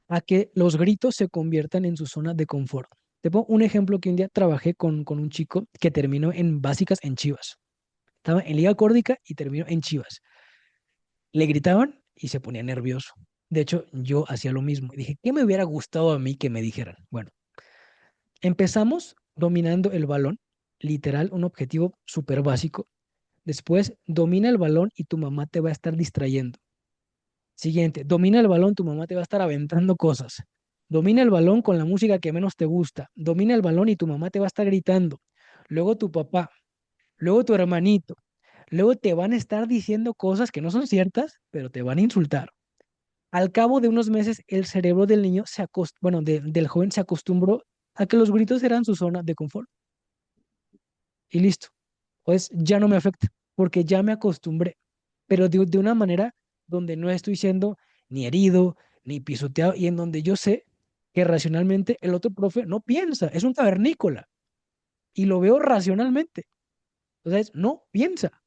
a que los gritos se conviertan en su zona de confort. Te pongo un ejemplo que un día trabajé con un chico que terminó en básicas en Chivas. Estaba en Liga Córdica y terminó en Chivas. Le gritaban y se ponía nervioso. De hecho, yo hacía lo mismo. Dije, ¿qué me hubiera gustado a mí que me dijeran? Bueno, empezamos dominando el balón, literal, un objetivo súper básico. Después, domina el balón y tu mamá te va a estar distrayendo. Siguiente, domina el balón, tu mamá te va a estar aventando cosas. Domina el balón con la música que menos te gusta. Domina el balón y tu mamá te va a estar gritando. Luego tu papá, luego tu hermanito. Luego te van a estar diciendo cosas que no son ciertas, pero te van a insultar. Al cabo de unos meses, el cerebro del niño bueno, del joven se acostumbró a que los gritos eran su zona de confort. Y listo. Pues ya no me afecta, porque ya me acostumbré, pero de una manera donde no estoy siendo ni herido, ni pisoteado, y en donde yo sé que racionalmente el otro profe no piensa, es un cavernícola, y lo veo racionalmente. Entonces, no piensa.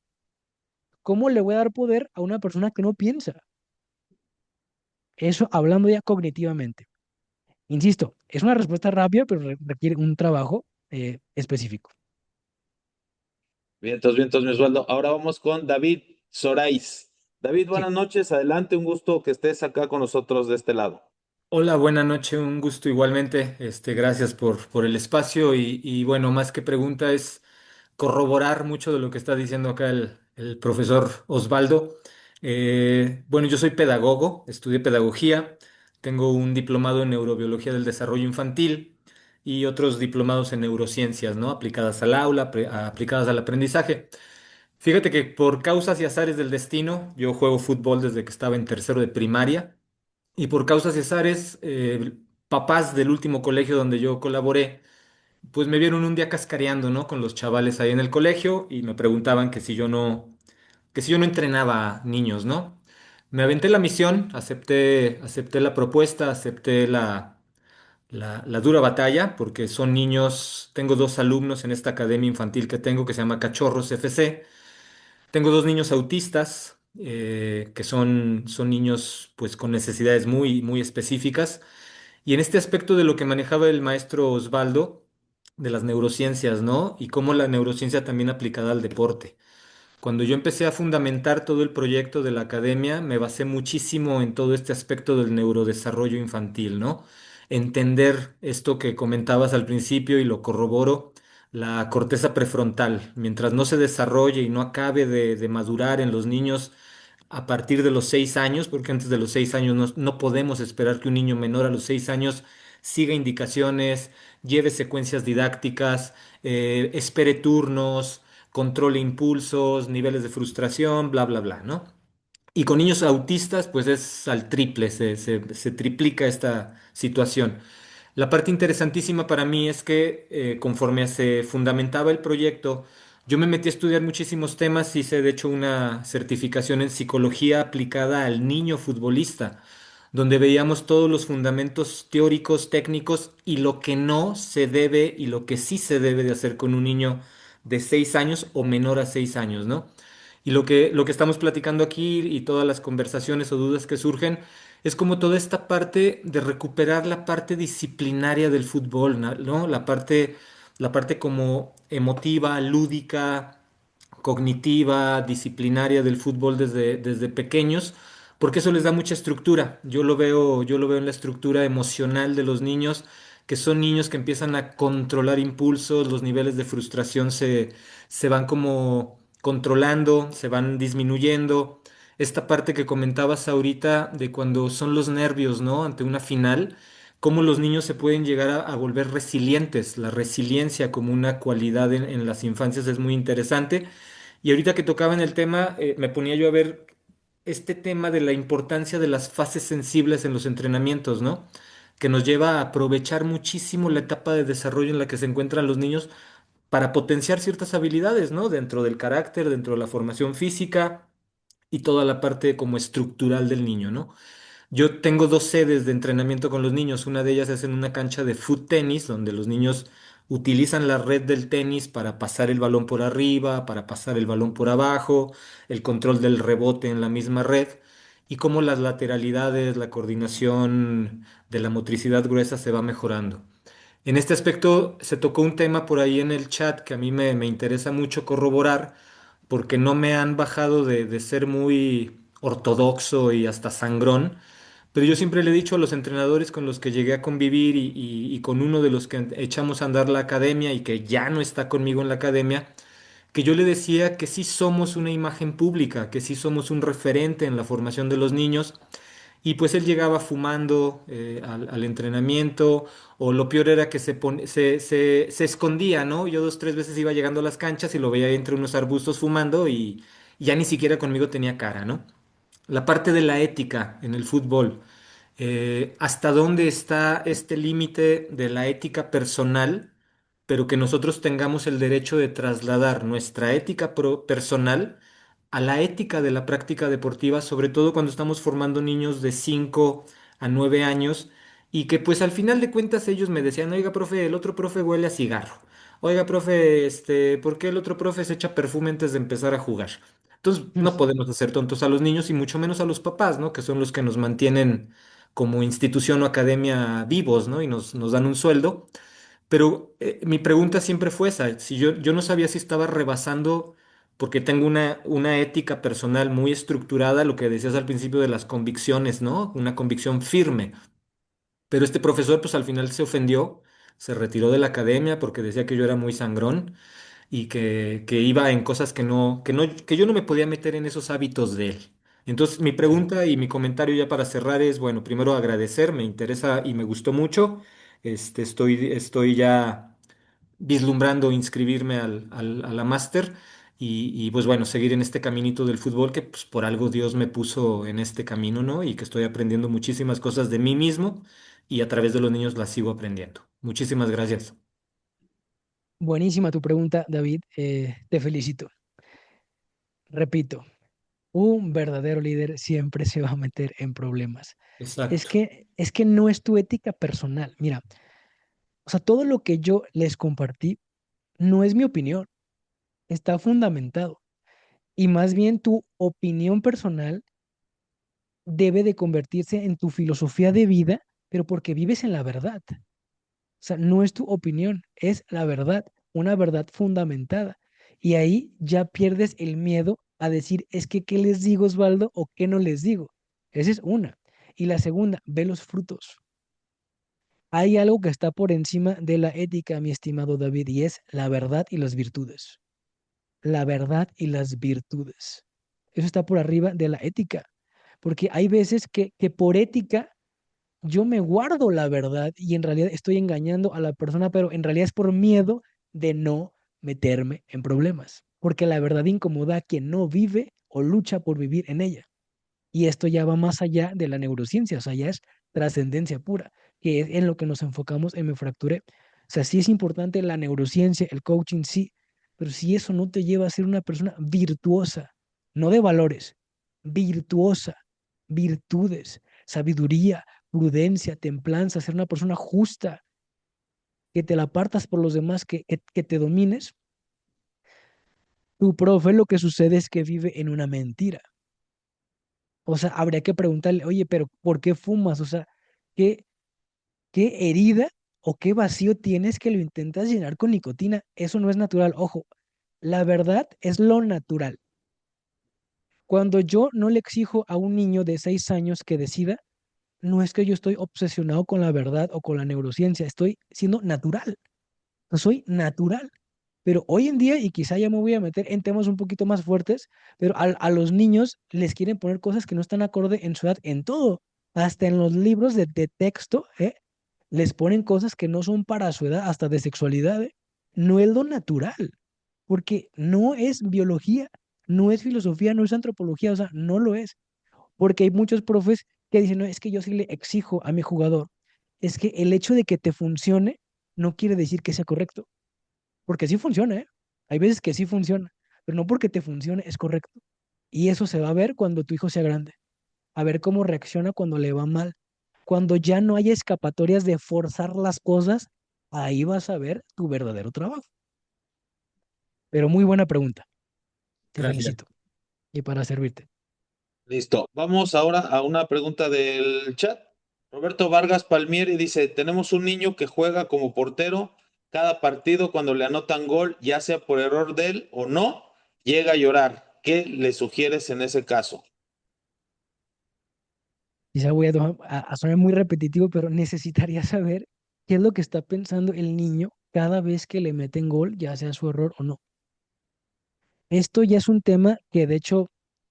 ¿Cómo le voy a dar poder a una persona que no piensa? Eso hablando ya cognitivamente. Insisto, es una respuesta rápida, pero requiere un trabajo específico. Vientos, vientos, mi Osvaldo. Ahora vamos con David Sorais. David, Sí. buenas noches, adelante, un gusto que estés acá con nosotros de este lado. Hola, buena noche, un gusto igualmente. Gracias por el espacio y bueno, más que pregunta es corroborar mucho de lo que está diciendo acá el profesor Osvaldo. Bueno, yo soy pedagogo, estudié pedagogía, tengo un diplomado en neurobiología del desarrollo infantil y otros diplomados en neurociencias, ¿no? Aplicadas al aula, aplicadas al aprendizaje. Fíjate que por causas y azares del destino, yo juego fútbol desde que estaba en tercero de primaria. Y por causas y azares, papás del último colegio donde yo colaboré, pues me vieron un día cascareando, ¿no? Con los chavales ahí en el colegio y me preguntaban que si yo no entrenaba niños, ¿no? Me aventé la misión, acepté la propuesta, acepté la dura batalla, porque son niños, tengo dos alumnos en esta academia infantil que tengo que se llama Cachorros FC. Tengo dos niños autistas, que son niños pues con necesidades muy específicas. Y en este aspecto de lo que manejaba el maestro Osvaldo, de las neurociencias, ¿no? Y cómo la neurociencia también aplicada al deporte. Cuando yo empecé a fundamentar todo el proyecto de la academia, me basé muchísimo en todo este aspecto del neurodesarrollo infantil, ¿no? Entender esto que comentabas al principio y lo corroboro, la corteza prefrontal, mientras no se desarrolle y no acabe de madurar en los niños a partir de los 6 años, porque antes de los 6 años no podemos esperar que un niño menor a los 6 años siga indicaciones, lleve secuencias didácticas, espere turnos, controle impulsos, niveles de frustración, bla, bla, bla, ¿no? Y con niños autistas, pues es al triple, se triplica esta situación. La parte interesantísima para mí es que conforme se fundamentaba el proyecto, yo me metí a estudiar muchísimos temas, hice de hecho una certificación en psicología aplicada al niño futbolista, donde veíamos todos los fundamentos teóricos, técnicos y lo que no se debe y lo que sí se debe de hacer con un niño de 6 años o menor a 6 años, ¿no? Y lo que estamos platicando aquí y todas las conversaciones o dudas que surgen es como toda esta parte de recuperar la parte disciplinaria del fútbol, ¿no? La parte como emotiva, lúdica, cognitiva, disciplinaria del fútbol desde pequeños, porque eso les da mucha estructura. Yo lo veo en la estructura emocional de los niños, que son niños que empiezan a controlar impulsos, los niveles de frustración se van como controlando, se van disminuyendo. Esta parte que comentabas ahorita de cuando son los nervios, ¿no? Ante una final, cómo los niños se pueden llegar a volver resilientes. La resiliencia como una cualidad en las infancias es muy interesante. Y ahorita que tocaba en el tema, me ponía yo a ver este tema de la importancia de las fases sensibles en los entrenamientos, ¿no? Que nos lleva a aprovechar muchísimo la etapa de desarrollo en la que se encuentran los niños para potenciar ciertas habilidades, ¿no? Dentro del carácter, dentro de la formación física y toda la parte como estructural del niño, ¿no? Yo tengo dos sedes de entrenamiento con los niños. Una de ellas es en una cancha de foot tenis, donde los niños utilizan la red del tenis para pasar el balón por arriba, para pasar el balón por abajo, el control del rebote en la misma red, y cómo las lateralidades, la coordinación de la motricidad gruesa se va mejorando. En este aspecto se tocó un tema por ahí en el chat que a mí me interesa mucho corroborar, porque no me han bajado de ser muy ortodoxo y hasta sangrón, pero yo siempre le he dicho a los entrenadores con los que llegué a convivir y con uno de los que echamos a andar la academia y que ya no está conmigo en la academia, que yo le decía que sí somos una imagen pública, que sí somos un referente en la formación de los niños. Y pues él llegaba fumando al entrenamiento, o lo peor era que se escondía, ¿no? Yo dos, tres veces iba llegando a las canchas y lo veía entre unos arbustos fumando y ya ni siquiera conmigo tenía cara, ¿no? La parte de la ética en el fútbol. ¿Hasta dónde está este límite de la ética personal, pero que nosotros tengamos el derecho de trasladar nuestra ética personal a la ética de la práctica deportiva, sobre todo cuando estamos formando niños de 5 a 9 años y que pues al final de cuentas ellos me decían, oiga, profe, el otro profe huele a cigarro. oiga, profe, ¿por qué el otro profe se echa perfume antes de empezar a jugar? Entonces, no podemos hacer tontos a los niños y mucho menos a los papás, ¿no? Que son los que nos mantienen como institución o academia vivos, ¿no? Y nos dan un sueldo. Pero mi pregunta siempre fue esa, si yo no sabía si estaba rebasando, porque tengo una ética personal muy estructurada, lo que decías al principio de las convicciones, ¿no? Una convicción firme. Pero este profesor, pues al final se ofendió, se retiró de la academia porque decía que yo era muy sangrón y que iba en cosas que yo no me podía meter en esos hábitos de él. Entonces, mi pregunta y mi comentario ya para cerrar es, bueno, primero agradecer, me interesa y me gustó mucho. Estoy ya vislumbrando inscribirme a la máster pues bueno, seguir en este caminito del fútbol que pues por algo Dios me puso en este camino, ¿no? Y que estoy aprendiendo muchísimas cosas de mí mismo y a través de los niños las sigo aprendiendo. Muchísimas gracias. Buenísima tu pregunta, David. Te felicito. Repito, un verdadero líder siempre se va a meter en problemas. Exacto. Es que no es tu ética personal. Mira, o sea, todo lo que yo les compartí no es mi opinión, está fundamentado. Y más bien tu opinión personal debe de convertirse en tu filosofía de vida, pero porque vives en la verdad. O sea, no es tu opinión, es la verdad, una verdad fundamentada. Y ahí ya pierdes el miedo a decir, es que, ¿qué les digo, Osvaldo, o qué no les digo? Esa es una. Y la segunda, ve los frutos. Hay algo que está por encima de la ética, mi estimado David, y es la verdad y las virtudes. La verdad y las virtudes. Eso está por arriba de la ética. Porque hay veces que por ética yo me guardo la verdad y en realidad estoy engañando a la persona, pero en realidad es por miedo de no meterme en problemas, porque la verdad incomoda a quien no vive o lucha por vivir en ella. Y esto ya va más allá de la neurociencia, o sea, ya es trascendencia pura, que es en lo que nos enfocamos en Me Fracturé. O sea, sí es importante la neurociencia, el coaching, sí, pero si eso no te lleva a ser una persona virtuosa, no de valores, virtuosa, virtudes, sabiduría, prudencia, templanza, ser una persona justa, que te la apartas por los demás, que te domines, tu profe lo que sucede es que vive en una mentira. O sea, habría que preguntarle, oye, pero ¿por qué fumas? O sea, ¿qué, qué herida o qué vacío tienes que lo intentas llenar con nicotina? Eso no es natural. Ojo, la verdad es lo natural. Cuando yo no le exijo a un niño de 6 años que decida, no es que yo estoy obsesionado con la verdad o con la neurociencia, estoy siendo natural. Soy natural. Pero hoy en día, y quizá ya me voy a meter en temas un poquito más fuertes, pero a los niños les quieren poner cosas que no están acorde en su edad, en todo. Hasta en los libros de texto, les ponen cosas que no son para su edad, hasta de sexualidad, ¿eh? No es lo natural, porque no es biología, no es filosofía, no es antropología, o sea, no lo es. Porque hay muchos profes que dicen, no, es que yo sí le exijo a mi jugador. Es que el hecho de que te funcione no quiere decir que sea correcto. Porque sí funciona, ¿eh? Hay veces que sí funciona, pero no porque te funcione es correcto. Y eso se va a ver cuando tu hijo sea grande, a ver cómo reacciona cuando le va mal. Cuando ya no haya escapatorias de forzar las cosas, ahí vas a ver tu verdadero trabajo. Pero muy buena pregunta, te Gracias. felicito. Y para servirte. Listo. Vamos ahora a una pregunta del chat. Roberto Vargas Palmieri dice, tenemos un niño que juega como portero cada partido cuando le anotan gol, ya sea por error de él o no, llega a llorar. ¿Qué le sugieres en ese caso? Quizá voy a sonar muy repetitivo, pero necesitaría saber qué es lo que está pensando el niño cada vez que le meten gol, ya sea su error o no. Esto ya es un tema que de hecho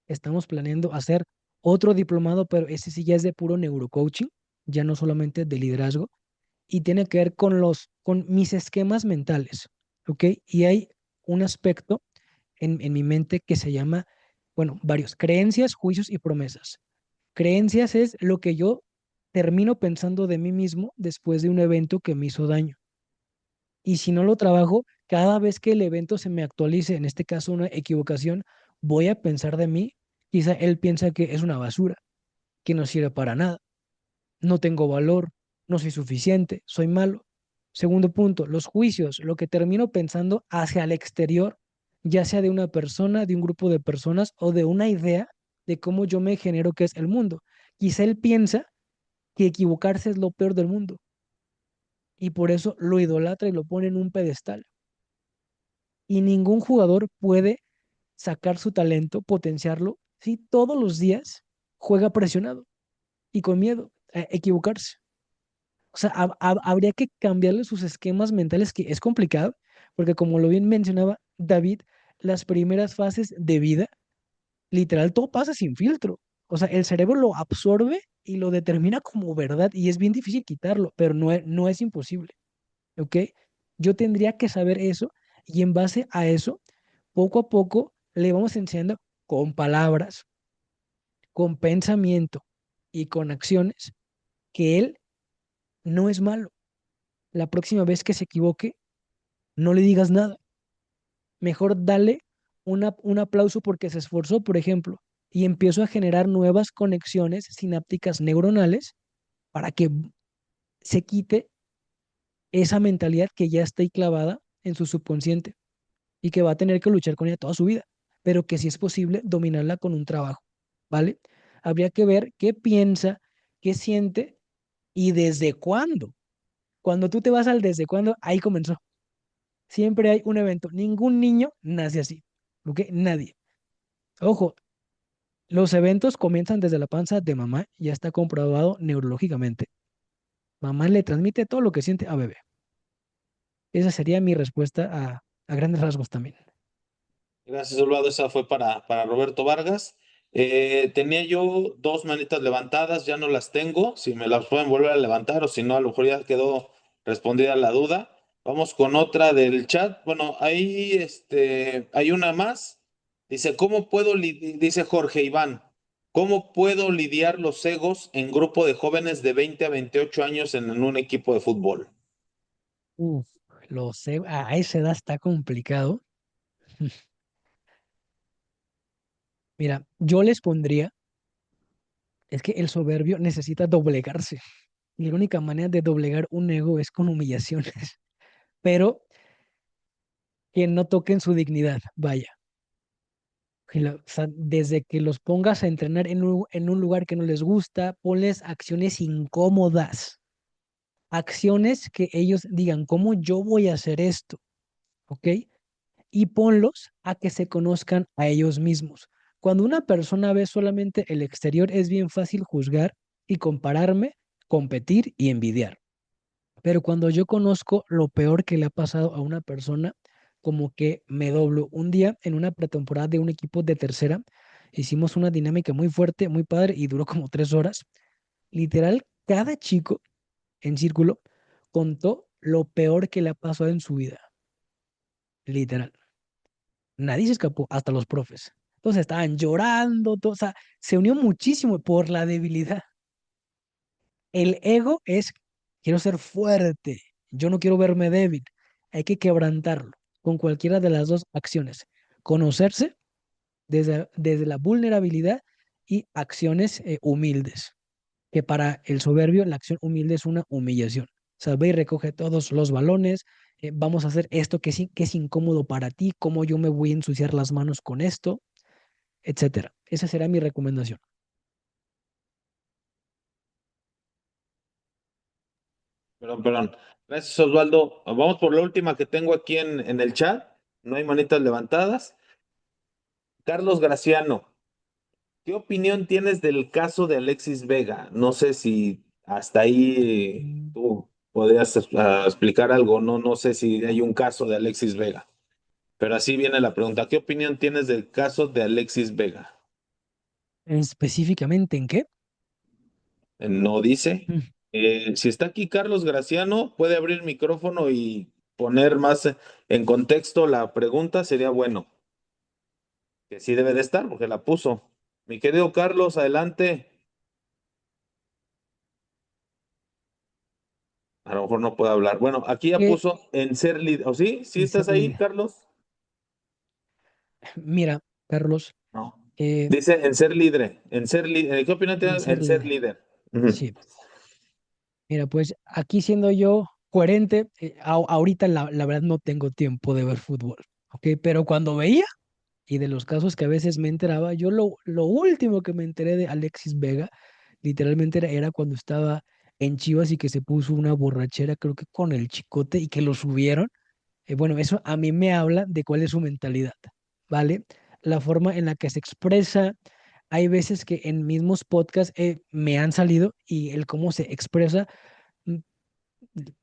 estamos planeando hacer otro diplomado, pero ese sí ya es de puro neurocoaching, ya no solamente de liderazgo, y tiene que ver con mis esquemas mentales, ¿ok? Y hay un aspecto en mi mente que se llama, bueno, varios, creencias, juicios y promesas. Creencias es lo que yo termino pensando de mí mismo después de un evento que me hizo daño. Y si no lo trabajo, cada vez que el evento se me actualice, en este caso una equivocación, voy a pensar de mí, quizá él piensa que es una basura, que no sirve para nada, no tengo valor, no soy suficiente, soy malo. Segundo punto, los juicios, lo que termino pensando hacia el exterior, ya sea de una persona, de un grupo de personas o de una idea de cómo yo me genero que es el mundo. Quizá él piensa que equivocarse es lo peor del mundo y por eso lo idolatra y lo pone en un pedestal. Y ningún jugador puede sacar su talento, potenciarlo, si todos los días juega presionado y con miedo a equivocarse. O sea, habría que cambiarle sus esquemas mentales, que es complicado, porque como lo bien mencionaba David, las primeras fases de vida, literal, todo pasa sin filtro. O sea, el cerebro lo absorbe y lo determina como verdad y es bien difícil quitarlo, pero no es imposible. ¿Ok? Yo tendría que saber eso y en base a eso, poco a poco le vamos enseñando con palabras, con pensamiento y con acciones que él no es malo. La próxima vez que se equivoque, no le digas nada. Mejor dale un aplauso porque se esforzó, por ejemplo, y empiezo a generar nuevas conexiones sinápticas neuronales para que se quite esa mentalidad que ya está ahí clavada en su subconsciente y que va a tener que luchar con ella toda su vida, pero que sí es posible dominarla con un trabajo, ¿vale? Habría que ver qué piensa, qué siente y desde cuándo. Cuando tú te vas al desde cuándo, ahí comenzó. Siempre hay un evento. Ningún niño nace así, ¿ok? Nadie. Ojo, los eventos comienzan desde la panza de mamá, ya está comprobado neurológicamente. Mamá le transmite todo lo que siente a bebé. Esa sería mi respuesta a grandes rasgos también. Gracias, Eduardo. Esa fue para Roberto Vargas. Tenía yo dos manitas levantadas, ya no las tengo. Si me las pueden volver a levantar o si no, a lo mejor ya quedó respondida la duda. Vamos con otra del chat. Bueno, ahí hay una más. Dice, dice Jorge Iván, ¿cómo puedo lidiar los egos en grupo de jóvenes de 20 a 28 años en un equipo de fútbol? Uf, lo sé, a esa edad está complicado. Mira, yo les pondría, es que el soberbio necesita doblegarse. Y la única manera de doblegar un ego es con humillaciones, pero que no toquen su dignidad, vaya. O sea, desde que los pongas a entrenar en un lugar que no les gusta, ponles acciones incómodas, acciones que ellos digan, ¿cómo yo voy a hacer esto? ¿Ok? Y ponlos a que se conozcan a ellos mismos. Cuando una persona ve solamente el exterior, es bien fácil juzgar y compararme, competir y envidiar. Pero cuando yo conozco lo peor que le ha pasado a una persona, como que me doblo. Un día en una pretemporada de un equipo de tercera, hicimos una dinámica muy fuerte, muy padre y duró como 3 horas. Literal, cada chico en círculo contó lo peor que le ha pasado en su vida. Literal. Nadie se escapó, hasta los profes. Entonces estaban llorando, todo, o sea, se unió muchísimo por la debilidad. El ego es, quiero ser fuerte, yo no quiero verme débil. Hay que quebrantarlo con cualquiera de las dos acciones. Conocerse desde la vulnerabilidad y acciones humildes, que para el soberbio la acción humilde es una humillación. O sea, ve y recoge todos los balones, vamos a hacer esto que es incómodo para ti, cómo yo me voy a ensuciar las manos con esto, etcétera. Esa será mi recomendación. Perdón, perdón. Gracias, Osvaldo. Vamos por la última que tengo aquí en el chat. No hay manitas levantadas. Carlos Graciano, ¿qué opinión tienes del caso de Alexis Vega? No sé si hasta ahí Mm. tú podrías explicar algo. No sé si hay un caso de Alexis Vega. Pero así viene la pregunta. ¿Qué opinión tienes del caso de Alexis Vega? ¿Específicamente en qué? No dice. Mm. Si está aquí Carlos Graciano, puede abrir el micrófono y poner más en contexto la pregunta, sería bueno. Que sí debe de estar, porque la puso. Mi querido Carlos, adelante. A lo mejor no puedo hablar. Bueno, aquí ya Que puso en ser líder. ¿O sí? ¿Sí en ser estás ahí, líder. Carlos? Mira, Carlos, No. eh, Dice en ser líder. En ser líder. ¿Qué opinión en tienes ser en ser líder. líder? Ujú. Sí, mira, pues aquí siendo yo coherente. Ahorita la verdad no tengo tiempo de ver fútbol, ¿ok? Pero cuando veía y de los casos que a veces me enteraba, yo lo último que me enteré de Alexis Vega, literalmente era cuando estaba en Chivas y que se puso una borrachera, creo que con el Chicote y que lo subieron. Bueno, eso a mí me habla de cuál es su mentalidad, ¿vale? La forma en la que se expresa. Hay veces que en mismos podcasts me han salido y el cómo se expresa, mm,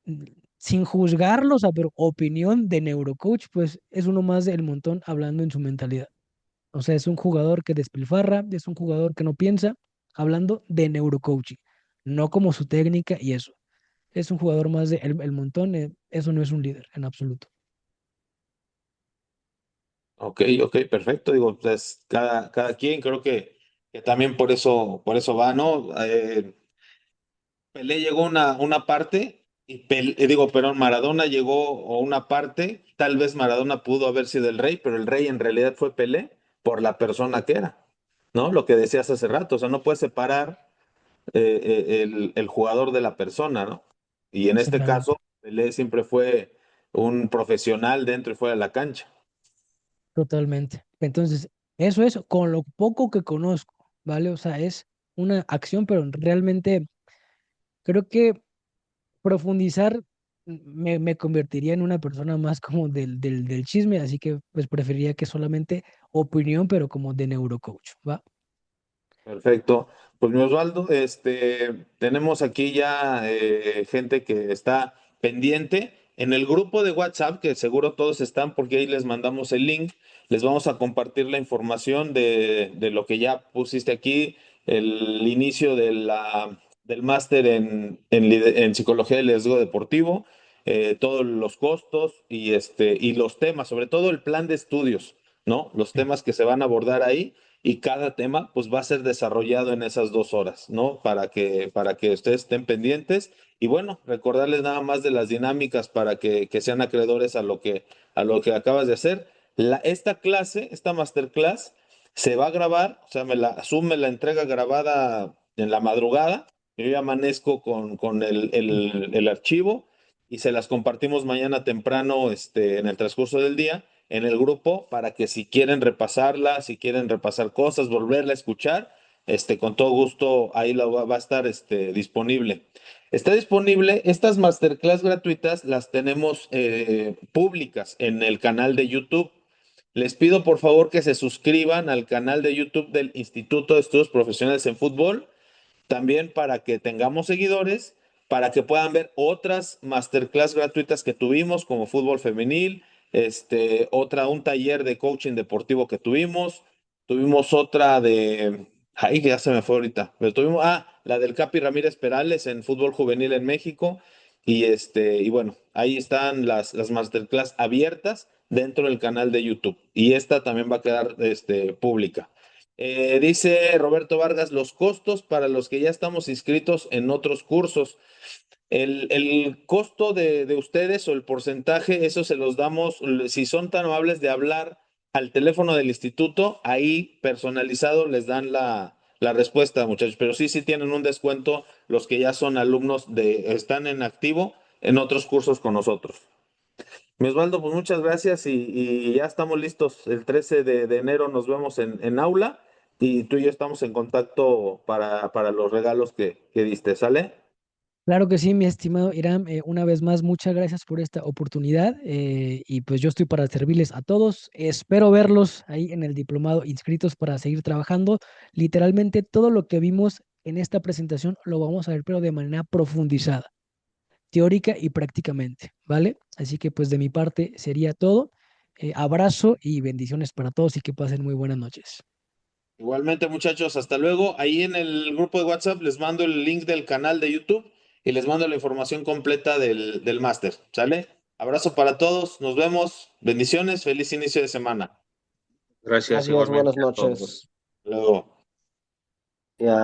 mm, sin juzgarlos, o sea, pero opinión de neurocoach, pues es uno más del montón hablando en su mentalidad. O sea, es un jugador que despilfarra, es un jugador que no piensa, hablando de neurocoaching, no como su técnica y eso. Es un jugador más de el montón, eso no es un líder en absoluto. Ok, ok, perfecto. Digo, pues cada quien, creo que también por eso va, ¿no? Pelé llegó a una parte, digo, perdón, Maradona llegó a una parte, tal vez Maradona pudo haber sido el rey, pero el rey en realidad fue Pelé por la persona que era, ¿no? Lo que decías hace rato, o sea, no puedes separar el jugador de la persona, ¿no? Y en este Exactamente, caso, Pelé siempre fue un profesional dentro y fuera de la cancha. totalmente. Entonces, eso es con lo poco que conozco, ¿vale? O sea, es una acción, pero realmente creo que profundizar me convertiría en una persona más como del chisme, así que pues preferiría que solamente opinión, pero como de neurocoach, ¿va? Perfecto. Pues mi Osvaldo, tenemos aquí ya gente que está pendiente. En el grupo de WhatsApp, que seguro todos están porque ahí les mandamos el link, les vamos a compartir la información de lo que ya pusiste aquí, el inicio del máster en psicología del riesgo deportivo, todos los costos y los temas, sobre todo el plan de estudios, ¿no? Los Sí. temas que se van a abordar ahí y cada tema pues va a ser desarrollado en esas 2 horas, ¿no? Para que ustedes estén pendientes y bueno, recordarles nada más de las dinámicas para que sean acreedores a lo que acabas de hacer. Esta clase, esta masterclass, se va a grabar, o sea, Zoom me la entrega grabada en la madrugada, yo ya amanezco con el archivo y se las compartimos mañana temprano, en el transcurso del día en el grupo para que si quieren repasarla, si quieren repasar cosas, volverla a escuchar, con todo gusto ahí va a estar disponible. Está disponible, estas masterclass gratuitas las tenemos públicas en el canal de YouTube. Les pido por favor que se suscriban al canal de YouTube del Instituto de Estudios Profesionales en Fútbol también para que tengamos seguidores, para que puedan ver otras masterclass gratuitas que tuvimos, como fútbol femenil, un taller de coaching deportivo que tuvimos otra ay, que ya se me fue ahorita, pero tuvimos, la del Capi Ramírez Perales en fútbol juvenil en México, y bueno, ahí están las masterclass abiertas dentro del canal de YouTube, y esta también va a quedar, pública. Dice Roberto Vargas, los costos para los que ya estamos inscritos en otros cursos. El costo de ustedes o el porcentaje, eso se los damos, si son tan amables de hablar al teléfono del instituto, ahí personalizado les dan la respuesta, muchachos. Pero sí, sí tienen un descuento los que ya son alumnos están en activo en otros cursos con nosotros. Mi Osvaldo, pues muchas gracias y ya estamos listos. El 13 de enero nos vemos en aula y tú y yo estamos en contacto para los regalos que diste, ¿sale? Claro que sí, mi estimado Irán. Una vez más, muchas gracias por esta oportunidad y pues yo estoy para servirles a todos. Espero verlos ahí en el diplomado inscritos para seguir trabajando. Literalmente todo lo que vimos en esta presentación lo vamos a ver, pero de manera profundizada, teórica y prácticamente, ¿vale? Así que pues de mi parte sería todo. Abrazo y bendiciones para todos y que pasen muy buenas noches. Igualmente, muchachos, hasta luego. Ahí en el grupo de WhatsApp les mando el link del canal de YouTube y les mando la información completa del máster, ¿sale? Abrazo para todos, nos vemos, bendiciones, feliz inicio de semana. Gracias Adiós, buenas igualmente a noches. todos. Hasta luego. Ya.